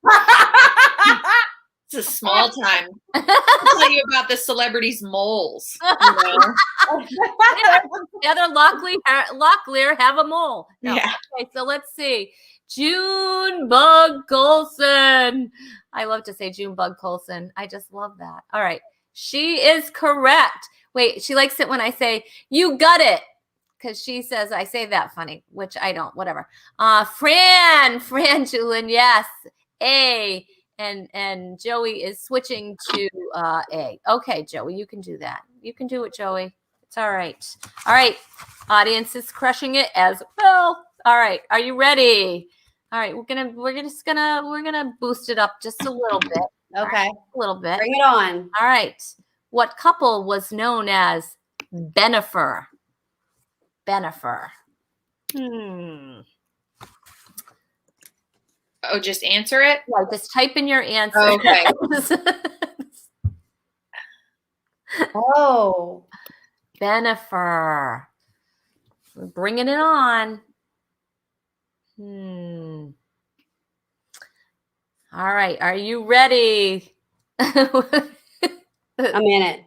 it's a small time. I'll tell you about the celebrities' moles. Heather Locklear have a mole. No. Yeah. Okay, so let's see. Junebug Colson. I love to say Junebug Colson. I just love that. All right. She is correct. Wait, she likes it when I say, you got it. Because she says I say that funny, which I don't. Whatever. Fran Julin, yes. A. And Joey is switching to A. Okay, Joey, you can do that. You can do it, Joey. It's all right. All right. Audience is crushing it as well. All right. Are you ready? All right. We're gonna boost it up just a little bit. Okay. Right, a little bit. Bring it on. All right. What couple was known as Benifer? Oh, just answer it? Yeah, just type in your answer. Okay. Oh. Benifer. We're bringing it on. All right. Are you ready? I'm in it.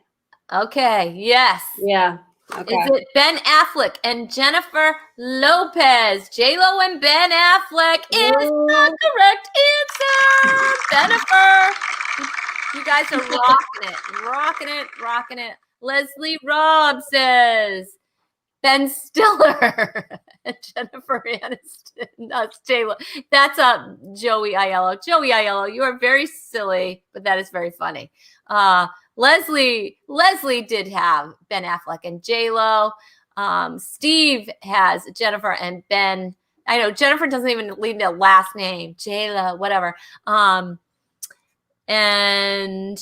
Okay. Yes. Yeah. Okay. Is it Ben Affleck and Jennifer Lopez? J-Lo and Ben Affleck is the correct answer. Jennifer, you guys are rocking it. Leslie Robb says Ben Stiller and Jennifer Aniston. That's J-Lo. That's Joey Aiello. Joey Aiello, you are very silly, but that is very funny. Leslie did have Ben Affleck and J-Lo. Steve has Jennifer and Ben. I know Jennifer doesn't even leave the last name. J-Lo, whatever. And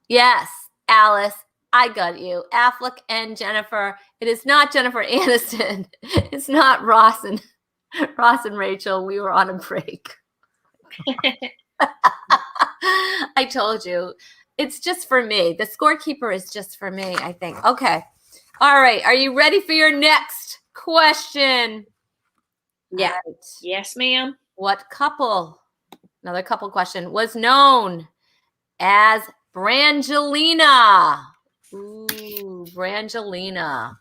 yes, Alice, I got you. Affleck and Jennifer. It is not Jennifer Aniston. It's not Ross and Rachel. We were on a break. I told you. It's just for me. The scorekeeper is just for me, I think. Okay. All right. Are you ready for your next question? Yeah. Right. Yes, ma'am. What couple, another couple question, was known as Brangelina? Ooh, Brangelina.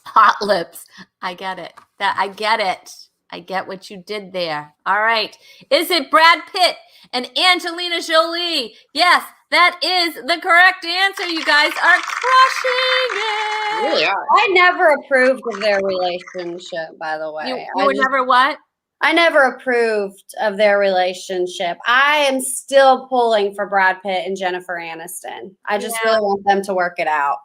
Hot lips. I get it. I get it. I get what you did there. All right. Is it Brad Pitt and Angelina Jolie? Yes, that is the correct answer. You guys are crushing it. Really are. I never approved of their relationship, by the way. You were never what? I never approved of their relationship. I am still pulling for Brad Pitt and Jennifer Aniston. I just really want them to work it out.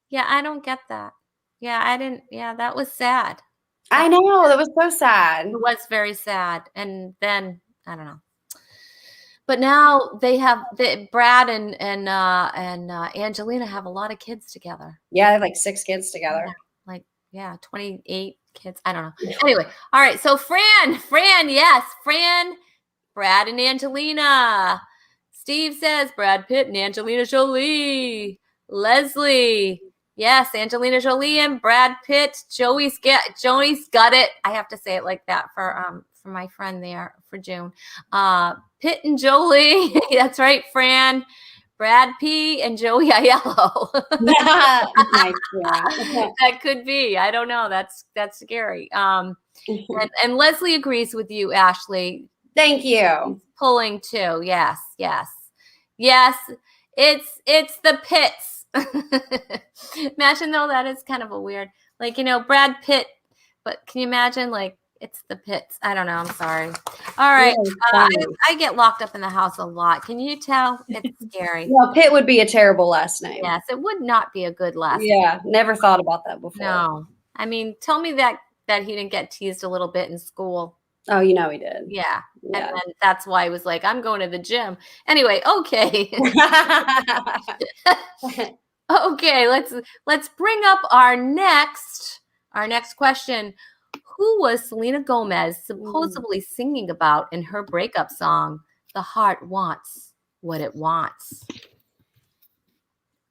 Yeah, I don't get that. Yeah, I didn't. Yeah, that was sad. I know. That was so sad. It was very sad. And then, I don't know. But now they have Brad and Angelina have a lot of kids together. Yeah, they have like 6 kids together. Yeah, 28 kids. I don't know. Anyway, all right. So Fran, yes, Brad and Angelina. Steve says Brad Pitt and Angelina Jolie. Leslie, yes, Angelina Jolie and Brad Pitt. Joey's got it. I have to say it like that for my friend there for June. Pitt and Jolie. That's right, Fran. Brad P and Joey Aiello. Nice, yeah. That could be. I don't know. That's scary. And Leslie agrees with you, Ashley. Thank you. Pulling too. Yes. It's the Pitts. Imagine though, that is kind of a weird, Brad Pitt. But can you imagine, it's the Pitts? I don't know. I'm sorry. All right. I get locked up in the house a lot. Can you tell? It's scary. Well, Pitt would be a terrible last name. Yes, it would not be a good last name. Yeah, never thought about that before. No. I mean, tell me that he didn't get teased a little bit in school. Oh, he did. Yeah. And then that's why I was like, I'm going to the gym. Anyway, okay. Okay, let's bring up our next question. Who was Selena Gomez supposedly singing about in her breakup song, The Heart Wants What It Wants?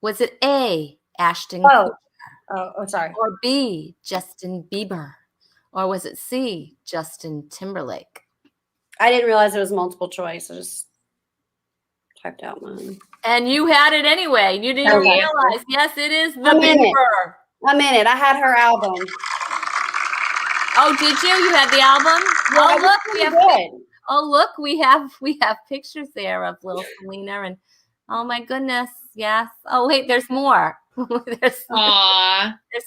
Was it A, Ashton Kutcher? Oh, sorry. Or B, Justin Bieber? Or was it C, Justin Timberlake? I didn't realize it was multiple choice. I just typed out mine. And you had it anyway. You didn't realize. Yes, it is the Bieber. I'm in it. I had her album. Oh, did you? You had the album? Well, look, we have pictures there of little Selena, and oh my goodness, yes. Oh wait, there's more. there's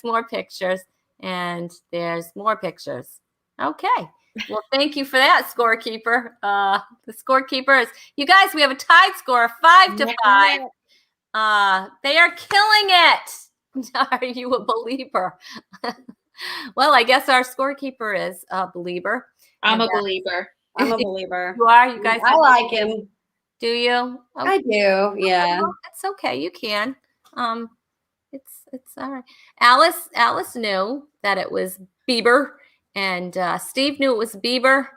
more pictures, and there's more pictures. Okay. Well, thank you for that, scorekeeper. The scorekeeper is, you guys, we have a tied score of 5-5. They are killing it. Are you a believer? Well, I guess our scorekeeper is a believer. I'm a believer. I'm a believer. You are? You guys? I like him. Do you? Okay. I do. Yeah. Well, it's okay. You can. It's all right. Alice knew that it was Bieber, and Steve knew it was Bieber,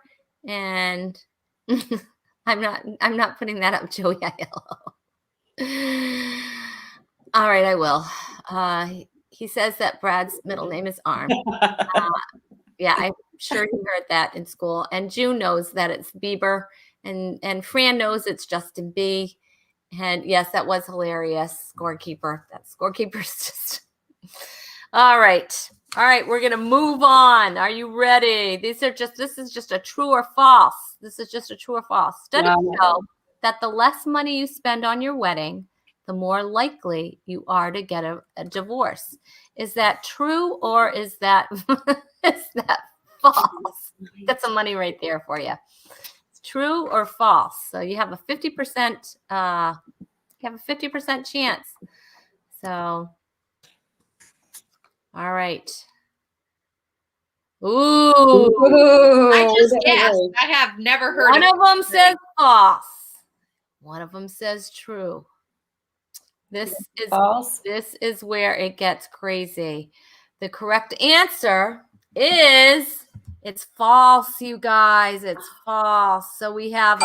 and I'm not putting that up, Joey Aiello. All right, I will. He says that Brad's middle name is Arm. Yeah, I'm sure he heard that in school. And June knows that it's Bieber, and Fran knows it's Justin B. And yes, that was hilarious, scorekeeper. That scorekeeper's just all right. All right, we're gonna move on. Are you ready? This is just a true or false. This is just a true or false. Studies show that the less money you spend on your wedding, the more likely you are to get a divorce. Is that true or is that is that false? Got some money right there for you. It's true or false. So you have a 50% chance. So all right. Ooh. I just guessed. I have never heard One of them says false. One of them says true. This is false. This is where it gets crazy. The correct answer is it's false, you guys. It's false. So we have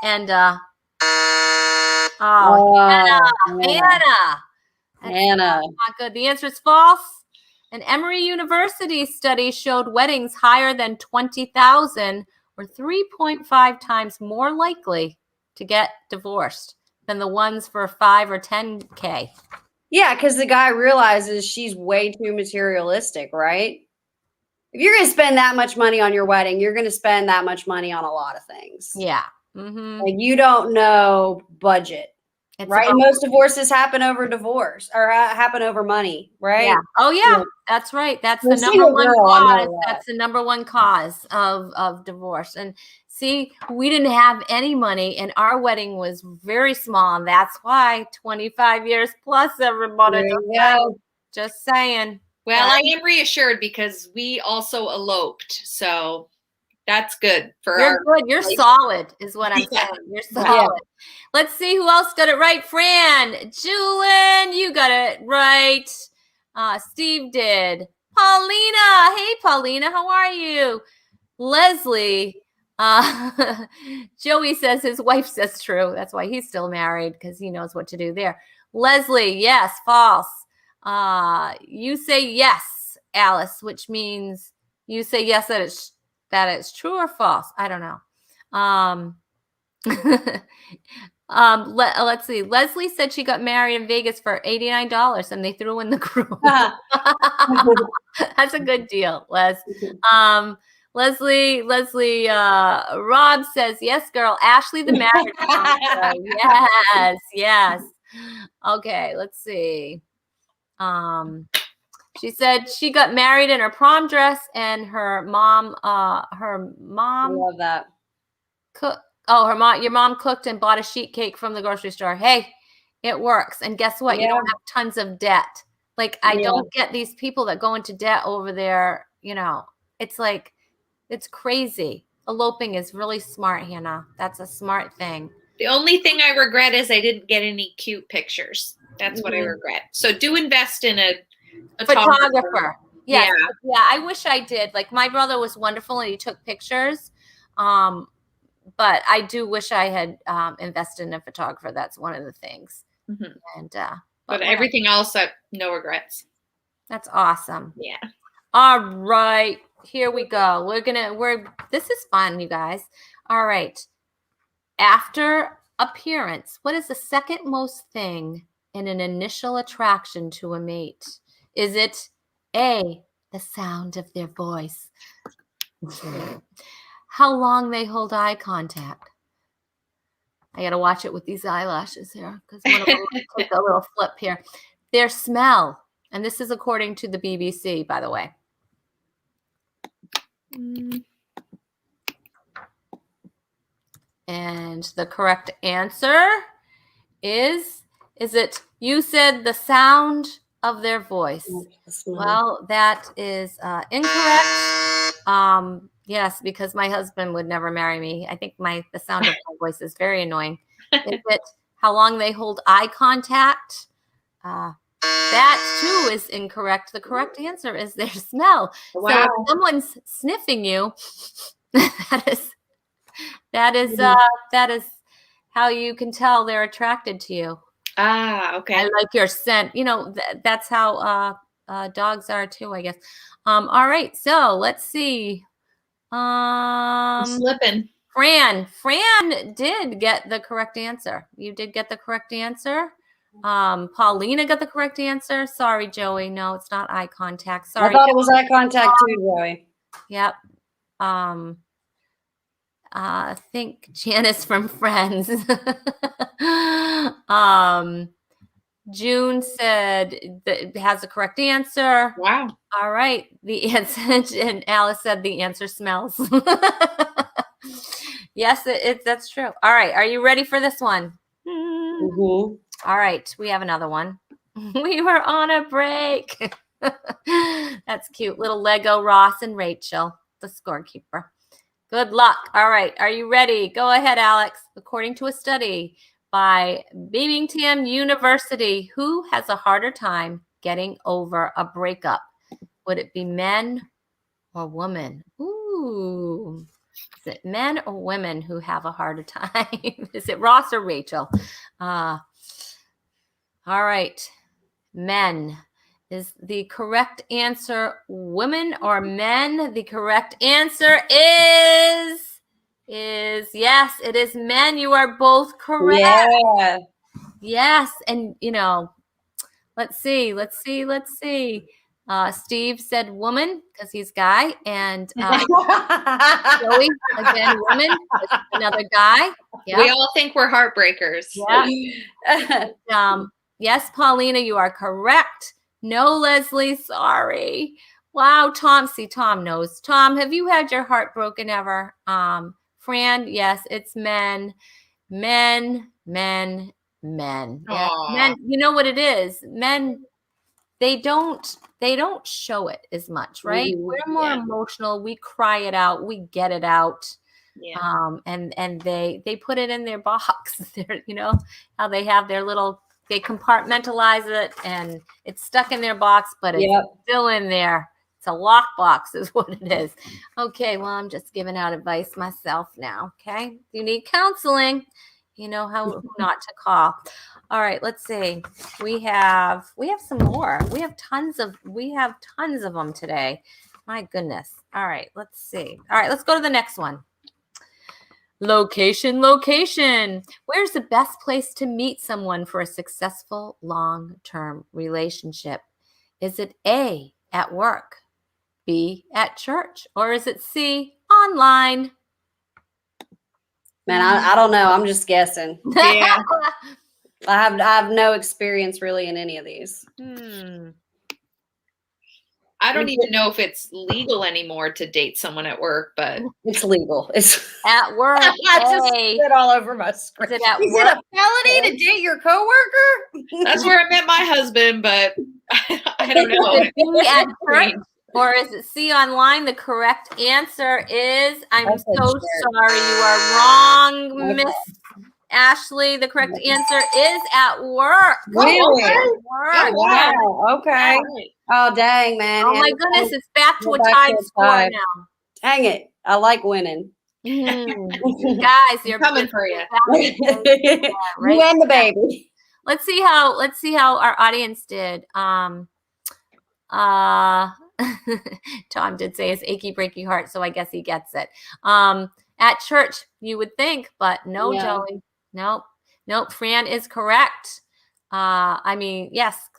Hannah. Hannah. Not good. The answer is false. An Emory University study showed weddings higher than 20,000 were 3.5 times more likely to get divorced than the ones for 5 or 10K. Yeah, because the guy realizes she's way too materialistic, right? If you're going to spend that much money on your wedding, you're going to spend that much money on a lot of things. Yeah. Mm-hmm. And you don't know budget. It's right. And most divorces happen over divorce or happen over money, right? Yeah. Oh yeah, that's right. That's the number one cause. That's the number one cause of divorce. And see, we didn't have any money and our wedding was very small. And that's why 25 years plus, everybody. Just saying. Well, I am reassured because we also eloped. So that's good for You're good. You're solid, is what I'm saying. You're solid. Yeah. Let's see who else got it right. Fran, Julian, you got it right. Steve did. Paulina, hey Paulina, how are you? Leslie, Joey says his wife says true. That's why he's still married because he knows what to do there. Leslie, yes, false. You say yes, Alice, which means you say yes that it's true or false. I don't know. Let's see. Leslie said she got married in Vegas for $89 and they threw in the groom. That's a good deal, Les. Leslie, Rob says, yes, girl. Ashley, the marriage. Yes. Okay, let's see. She said she got married in her prom dress and her mom. I love that. Your mom cooked and bought a sheet cake from the grocery store. Hey, it works. And guess what? You don't have tons of debt. Like, I don't get these people that go into debt over there. It's like, it's crazy. Eloping is really smart, Hannah. That's a smart thing. The only thing I regret is I didn't get any cute pictures. That's what I regret. So do invest in a photographer. Yeah. I wish I did. Like, my brother was wonderful and he took pictures. But I do wish I had invested in a photographer. That's one of the things. Mm-hmm. And but everything else, no regrets. That's awesome. Yeah. All right, here we go. This is fun, you guys. All right. After appearance, what is the second most thing in an initial attraction to a mate? Is it A, the sound of their voice? How long they hold eye contact? I got to watch it with these eyelashes here because one of them take a little flip here. Their smell, and this is according to the BBC, by the way. And the correct answer is it, you said the sound of their voice. Well, that is incorrect. Yes, because my husband would never marry me. I think the sound of my voice is very annoying. Is it how long they hold eye contact? That too is incorrect. The correct answer is their smell. Wow. So if someone's sniffing you, that is how you can tell they're attracted to you. Okay. I like your scent. That's how dogs are too, I guess. All right, so let's see. I'm slipping. Fran did get the correct answer. You did get the correct answer. Paulina got the correct answer. Sorry, Joey. No, it's not eye contact. Sorry. I thought it was eye contact too, Joey. Yep. I think Janice from Friends. June said that has the correct answer. Wow. All right. The answer, and Alice said the answer smells. Yes, that's true. All right. Are you ready for this one? Mm-hmm. All right. We have another one. We were on a break. That's cute. Little Lego Ross and Rachel, the scorekeeper. Good luck. All right. Are you ready? Go ahead, Alex. According to a study by Birmingham University, who has a harder time getting over a breakup? Would it be men or women? Ooh. Is it men or women who have a harder time? Is it Ross or Rachel? All right. Men. Is the correct answer women or men? The correct answer is yes, it is men. You are both correct. Yeah. Yes. And let's see. Steve said woman because he's guy, and Joey again woman, another guy. Yep. We all think we're heartbreakers. Yeah. Yes, Paulina, you are correct. No, Leslie, sorry. Wow, Tom. See, Tom knows. Tom, have you had your heart broken ever? Fran, yes, it's men. Men. Yeah, men. You know what it is? Men, they don't show it as much, right? Mhm. We're more emotional. We cry it out. We get it out. Yeah. And they put it in their box. How they have their little, they compartmentalize it and it's stuck in their box, but it's still in there. It's a lock box is what it is. Okay, well, I'm just giving out advice myself now. Okay. If you need counseling, you know how not to call. All right, let's see. We have some more. We have tons of them today. My goodness. All right, let's see. All right, let's go to the next one. Location. Where's the best place to meet someone for a successful long-term relationship? Is it A, at work, B, at church, or is it C, online? Man, I don't know. I'm just guessing. Yeah. I have no experience really in any of these. I don't even know if it's legal anymore to date someone at work, but It's legal. It's At work. I just A. spit all over my screen. Is it at Is work? it a felony to date your coworker? that's where I met my husband, but I don't know. Is it B, at church, or is it C, online? The correct answer is, I'm I said so church. sorry, you are wrong, Okay. Miss Ashley. The correct answer is at work. Really? At Oh, work. wow. Wow. Okay. Oh dang, man. Oh my Hannah, goodness, it's back to Go a back tied to a score tie. now. Dang it. I like winning. Guys, you're coming for you. You right? and the baby. Let's see how our audience did. Tom did say his achy breaky heart, so I guess he gets it. At church, you would think, but no, Yeah. Joey. Nope. Fran is correct. Yes,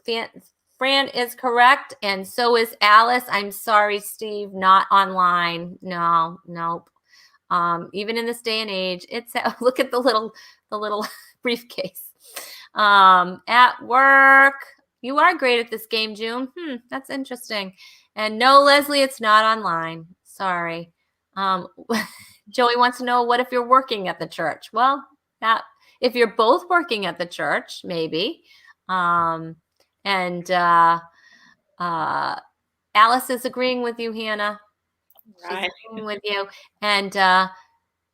Fran is correct, and so is Alice. I'm sorry, Steve, not online. Nope. Even in this day and age, it's look at the little briefcase. At work, you are great at this game, June. That's interesting. And no, Leslie, it's not online. Sorry. Joey wants to know, what if you're working at the church? Well, if you're both working at the church, maybe. And Alice is agreeing with you, Hannah. Right. She's agreeing with you. And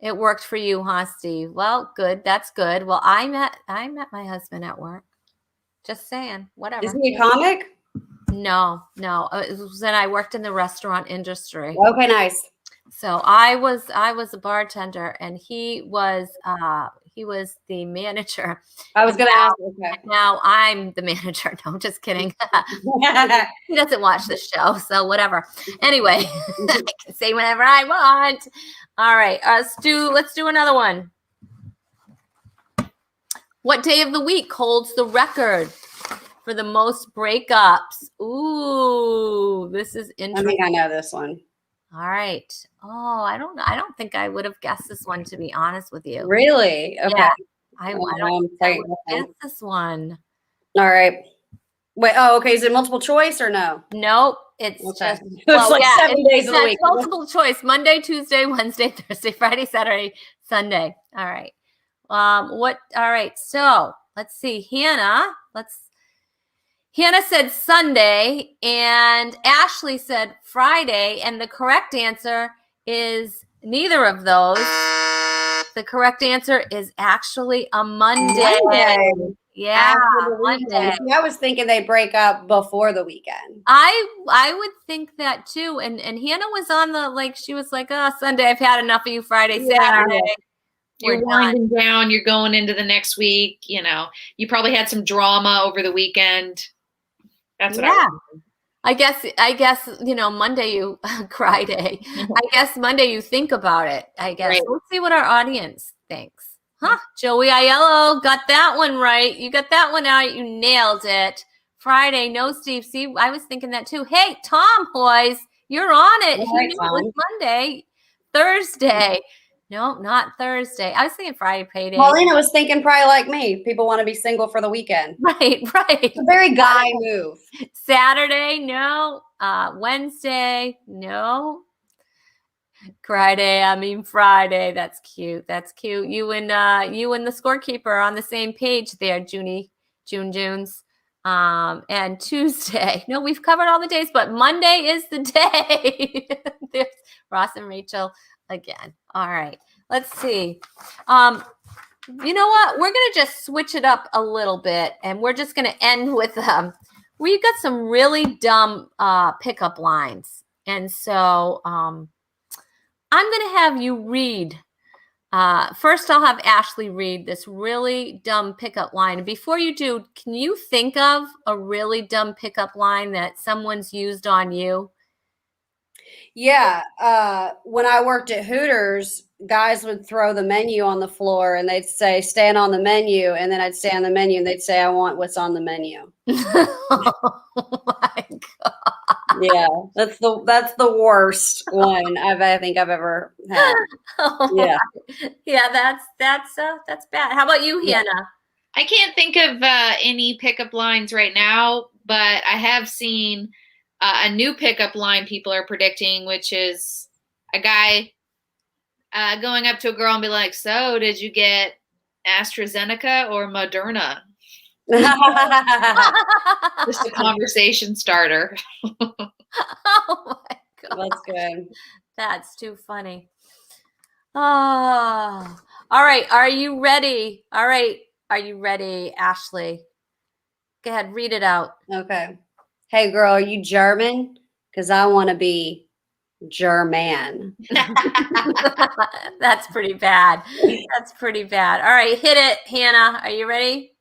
it worked for you, huh, Steve? Well, good. That's good. Well, I met my husband at work. Just saying. Whatever. Is he a comic? No. It was when I worked in the restaurant industry. Okay, nice. So I was a bartender, and he was He was the manager. I was going to ask. Okay. Now I'm the manager. No, I'm just kidding. He doesn't watch the show, so whatever. Anyway, I can say whatever I want. All right, let's do another one. What day of the week holds the record for the most breakups? Ooh, this is I interesting. think I know this one. All right. Oh, I don't know. I don't think I would have guessed this one, to be honest with you. Really? Okay. Yeah, I don't think I would have Okay. guessed this one. All right. Wait. Oh, okay. Is it multiple choice or no? Nope. It's Okay. just It's like 7 days of the week. multiple choice: Monday, Tuesday, Wednesday, Thursday, Friday, Saturday, Sunday. All right. What? All right. So let's see. Hannah said Sunday, and Ashley said Friday, and the correct answer is neither of those. The correct answer is actually a Monday. Yeah, Monday. See, I was thinking they break up before the weekend. I would think that too. And Hannah was on she was like, oh, Sunday, I've had enough of you. Friday, Saturday. You're winding down. You're going into the next week. You know, you probably had some drama over the weekend. That's what I guess, Monday you Friday. I guess Monday you think about it. I guess. Right. Let's see what our audience thinks. Huh? Joey Aiello got that one right. You got that one out. You nailed it. Friday, no, Steve. See, I was thinking that too. Hey, Tom Hoyes, you're on it. All right, He knew it was Monday. Thursday. No, not Thursday. I was thinking Friday payday. Paulina was thinking probably like me. People want to be single for the weekend. Right. It's a very guy move. Saturday, no. Wednesday, no. Friday. That's cute. That's cute. You and the scorekeeper are on the same page there, Junes. And Tuesday. No, we've covered all the days, but Monday is the day. There's Ross and Rachel again. All right. Let's see. You know what? We're gonna just switch it up a little bit, and we're just gonna end with we got some really dumb pickup lines, and so I'm gonna have you read. First, I'll have Ashley read this really dumb pickup line. And before you do, can you think of a really dumb pickup line that someone's used on you? Yeah. When I worked at Hooters, guys would throw the menu on the floor and they'd say, stand on the menu. And then I'd stay on the menu and they'd say, I want what's on the menu. Oh my God. Yeah. That's the worst one I think I've ever had. Yeah. Yeah, that's bad. How about you, Hannah? I can't think of any pickup lines right now, but I have seen a new pickup line people are predicting, which is a guy going up to a girl and be like, so did you get AstraZeneca or Moderna? Just a conversation starter. Oh my God. That's good. That's too funny. Oh, all right. Are you ready? All right. Are you ready, Ashley? Go ahead, read it out. Okay. Hey, girl, are you German? Because I want to be German. That's pretty bad. That's pretty bad. All right, hit it, Hannah. Are you ready?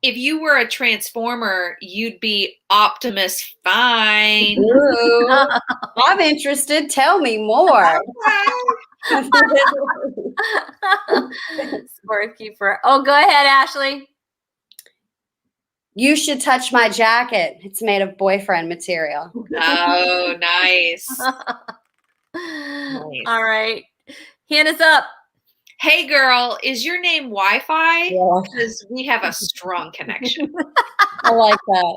If you were a transformer, you'd be Optimus Fine. Ooh, I'm interested. Tell me more. Scorekeeper. Oh, go ahead, Ashley. You should touch my jacket. It's made of boyfriend material. Oh, nice. All right. Hannah's up. Hey, girl, is your name Wi-Fi? Yeah. Because we have a strong connection. I like that.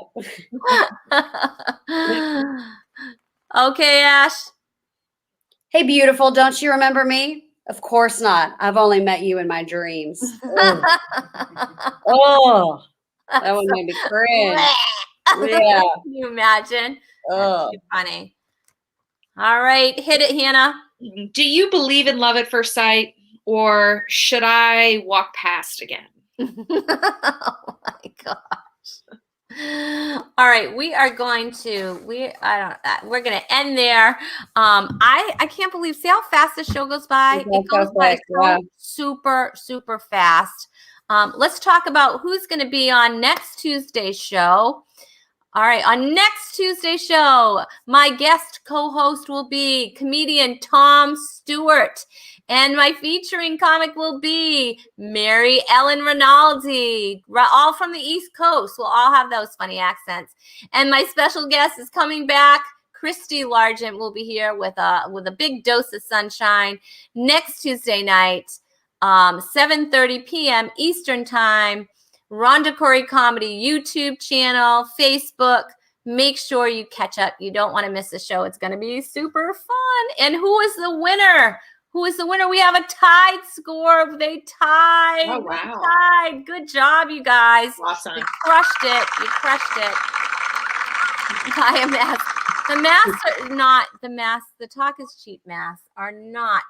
Okay, Ash. Hey, beautiful. Don't you remember me? Of course not. I've only met you in my dreams. Oh, that one made me cringe. Yeah. Can you imagine? Oh. That's too funny. All right. Hit it, Hannah. Do you believe in love at first sight, or should I walk past again? Oh my gosh. All right, we're going to end there. I can't believe, see how fast this show goes by? It goes so by quick, yeah. super, super fast. Let's talk about who's going to be on next Tuesday's show. All right, on next Tuesday's show, my guest co-host will be comedian Tom Stewart. And my featuring comic will be Mary Ellen Rinaldi, all from the East Coast. We'll all have those funny accents. And my special guest is coming back. Christy Largent will be here with a big dose of sunshine next Tuesday night, 7:30 p.m. Eastern Time. Rhonda Corey Comedy YouTube channel, Facebook. Make sure you catch up. You don't want to miss the show. It's going to be super fun. And who is the winner? Who is the winner? We have a tied score. They tied. Oh, wow. They tied. Good job, you guys. Awesome. You crushed it. You crushed it. Buy a mask. The masks are not the masks. The Talk is Cheap masks are not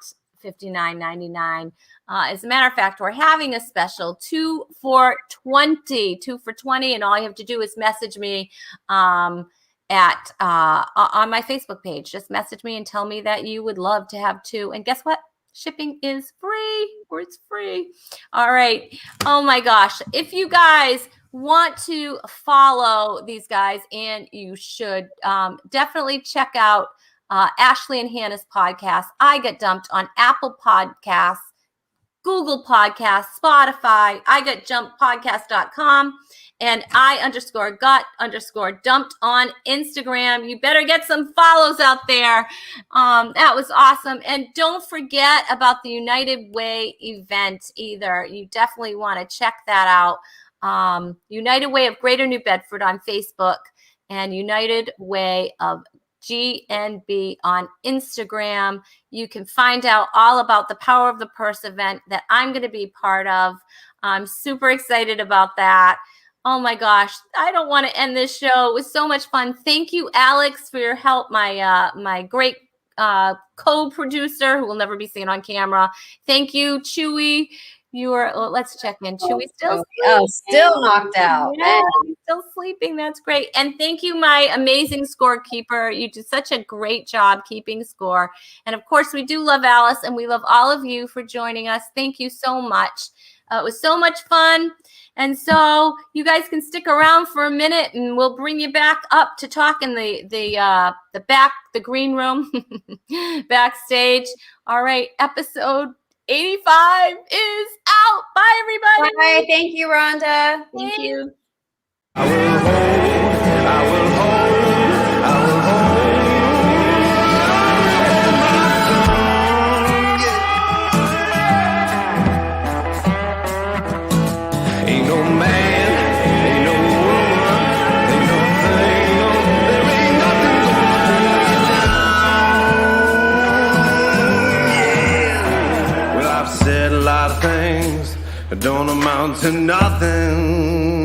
$59.99. As a matter of fact, we're having a special 2 for $20, and all you have to do is message me on my Facebook page. Just message me and tell me that you would love to have 2. And guess what? Shipping is free, or it's free. All right. Oh my gosh. If you guys want to follow these guys, and you should, definitely check out Ashley and Hannah's podcast. I Get Dumped on Apple Podcasts, Google Podcasts, Spotify, igetjumppodcast.com, and I_got_dumped on Instagram. You better get some follows out there. That was awesome. And don't forget about the United Way event either. You definitely want to check that out. United Way of Greater New Bedford on Facebook, and United Way of GNB on Instagram. You can find out all about the Power of the Purse event that I'm going to be part of. I'm super excited about that. Oh my gosh, I don't want to end this show. It was so much fun. Thank you, Alex, for your help. My great co-producer who will never be seen on camera. Thank you, Chewy. Let's check in. Chewy still still knocked out. Yeah, he's still sleeping. That's great. And thank you, my amazing scorekeeper. You did such a great job keeping score. And of course, we do love Alice, and we love all of you for joining us. Thank you so much. It was so much fun. And so you guys can stick around for a minute, and we'll bring you back up to talk in the green room, backstage. All right, episode 85 is out. Bye, everybody. Bye. Thank you, Rhonda. Thank you. I will hold, I will hold, I will hold. Ain't no man, ain't no woman, ain't no thing, no, there ain't nothing going down. Yeah. Well, I've said a lot of things that don't amount to nothing.